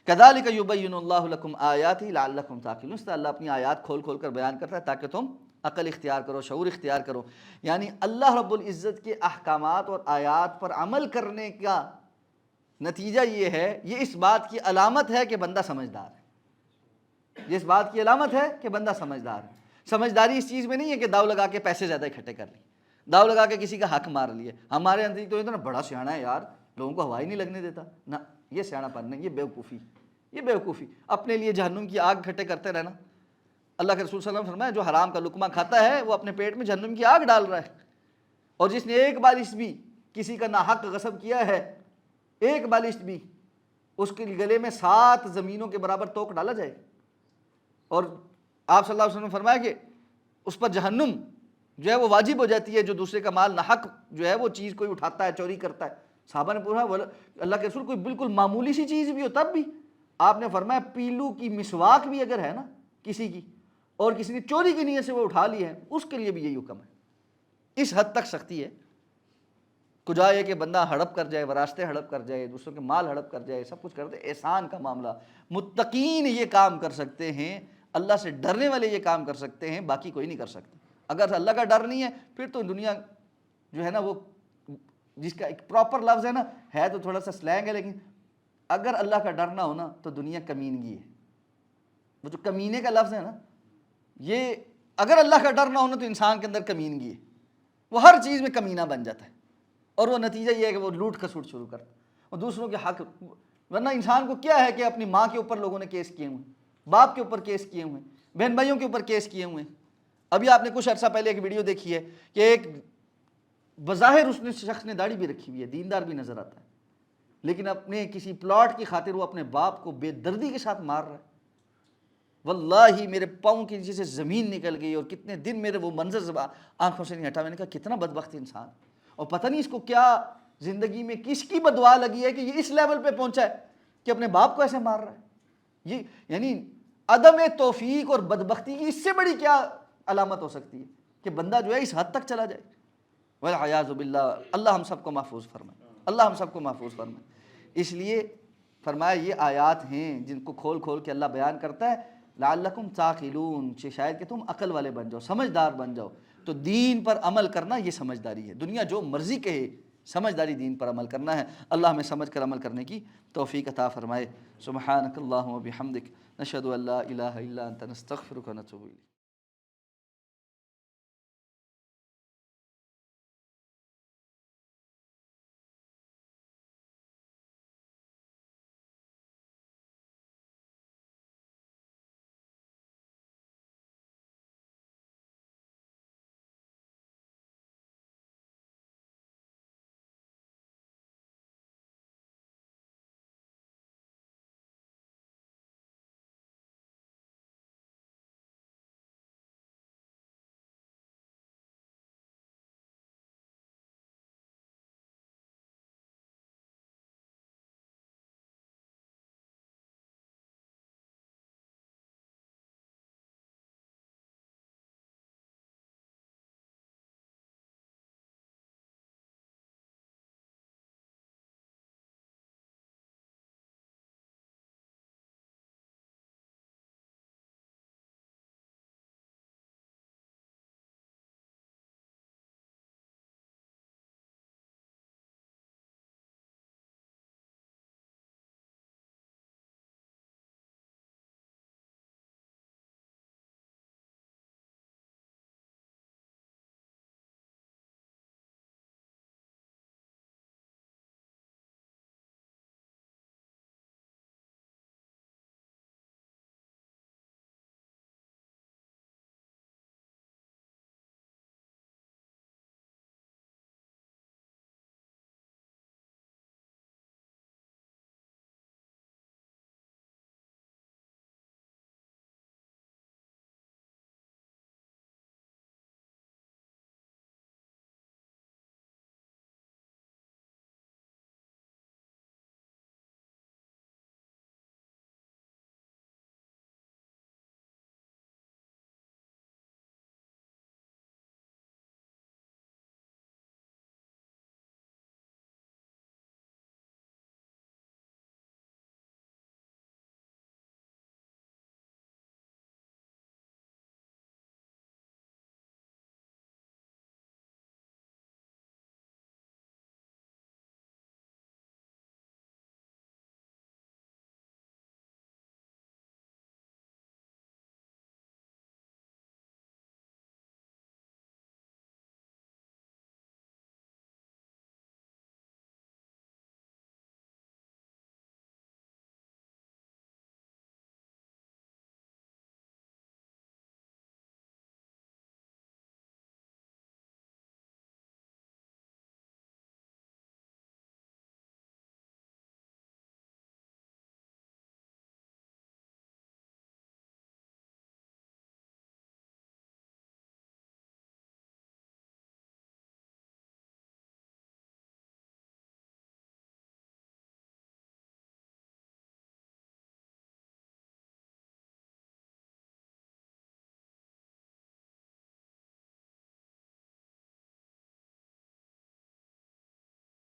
کذالک یبین اللہ لکم آیاتہ لعلکم تعقلون، اس طرح اللہ اپنی آیات کھول کھول کر بیان کرتا ہے تاکہ تم عقل اختیار کرو، شعور اختیار کرو، یعنی اللہ رب العزت کے احکامات اور آیات پر عمل کرنے کا نتیجہ یہ ہے، یہ اس بات کی علامت ہے کہ بندہ سمجھدار ہے، یہ اس بات کی علامت ہے کہ بندہ سمجھدار ہے۔ سمجھداری اس چیز میں نہیں ہے کہ داؤ لگا کے پیسے زیادہ اکٹھے کر لی، داؤ لگا کے کسی کا حق مار لیے، ہمارے اندر تو اتنا بڑا سیاڑا ہے یار لوگوں کو ہوا ہی نہیں لگنے دیتا، نہ یہ سیاڑا پن نہیں، یہ بیوقوفی، یہ بیوقوفی، اپنے لیے جہنم کی آگ اکٹھے کرتے رہنا۔ اللہ کے رسول صلی اللہ علیہ وسلم فرمایا جو حرام کا لقمہ کھاتا ہے وہ اپنے پیٹ میں جہنم کی آگ ڈال رہا ہے، اور جس نے ایک بالشت بھی کسی کا ناحق غصب کیا ہے، ایک بالشت بھی، اس کے گلے میں 7 زمینوں کے برابر توق ڈالا جائے، اور آپ صلی اللہ علیہ وسلم نے فرمایا کہ اس پر جہنم جو ہے وہ واجب ہو جاتی ہے جو دوسرے کا مال ناحق جو ہے وہ چیز کوئی اٹھاتا ہے، چوری کرتا ہے۔ صحابہ نے پوچھا اللہ کے رسول کوئی بالکل معمولی سی چیز بھی ہو تب بھی؟ آپ نے فرمایا پیلو کی مسواک بھی اگر ہے نا کسی کی اور کسی نے چوری کی نیت سے وہ اٹھا لی ہے، اس کے لیے بھی یہی حکم ہے۔ اس حد تک سختی ہے، کجا یہ کہ بندہ ہڑپ کر جائے، وراثتیں ہڑپ کر جائے، دوسروں کے مال ہڑپ کر جائے، سب کچھ کرتے، احسان کا معاملہ۔ متقین یہ کام کر سکتے ہیں، اللہ سے ڈرنے والے یہ کام کر سکتے ہیں، باقی کوئی نہیں کر سکتا۔ اگر اللہ کا ڈر نہیں ہے پھر تو دنیا جو ہے نا وہ جس کا ایک پراپر لفظ ہے نا، ہے تو تھوڑا سا سلینگ ہے، لیکن اگر اللہ کا ڈر نہ ہونا تو دنیا کمینگی ہے۔ وہ جو کمینے کا لفظ ہے نا، یہ اگر اللہ کا ڈر نہ ہونا تو انسان کے اندر کمینگی ہے، وہ ہر چیز میں کمینہ بن جاتا ہے، اور وہ نتیجہ یہ ہے کہ وہ لوٹ کھسوٹ شروع کرتا ہے اور دوسروں کے حق، ورنہ انسان کو کیا ہے کہ اپنی ماں کے اوپر لوگوں نے کیس کیے ہوئے ہیں، باپ کے اوپر کیس کیے ہوئے ہیں، بہن بھائیوں کے اوپر کیس کیے ہوئے ہیں، ابھی آپ نے کچھ عرصہ پہلے ایک ویڈیو دیکھی ہے کہ ایک بظاہر اس نے شخص نے داڑھی بھی رکھی ہوئی ہے، دیندار بھی نظر آتا ہے، لیکن اپنے کسی پلاٹ کی خاطر وہ اپنے باپ کو بے دردی کے ساتھ مار رہا ہے۔ واللہ میرے پاؤں کے نیچے سے زمین نکل گئی، اور کتنے دن میرے وہ منظر آنکھوں سے نہیں ہٹا۔ میں نے کہا کتنا بدبخت انسان، اور پتہ نہیں اس کو کیا زندگی میں کس کی بددعا لگی ہے کہ یہ اس لیول پہ پہنچا ہے کہ اپنے باپ کو ایسے مار رہا ہے۔ یہ یعنی عدم توفیق اور بدبختی کی اس سے بڑی کیا علامت ہو سکتی ہے کہ بندہ جو ہے اس حد تک چلا جائے۔ والعیاذ باللہ، اللہ ہم سب کو محفوظ فرمائے، اللہ ہم سب کو محفوظ فرمائے۔ اس لیے فرمایا یہ آیات ہیں جن کو کھول کھول کے اللہ بیان کرتا ہے، لعلکم تعقلون، شاید کہ تم عقل والے بن جاؤ، سمجھدار بن جاؤ۔ تو دین پر عمل کرنا یہ سمجھداری ہے، دنیا جو مرضی کہے، سمجھداری دین پر عمل کرنا ہے۔ اللہ ہمیں سمجھ کر عمل کرنے کی توفیق عطا فرمائے۔ سبحانک اللہم و بحمدک، نشہد ان لا الہ الا انت، نستغفرک و نتوب الیک۔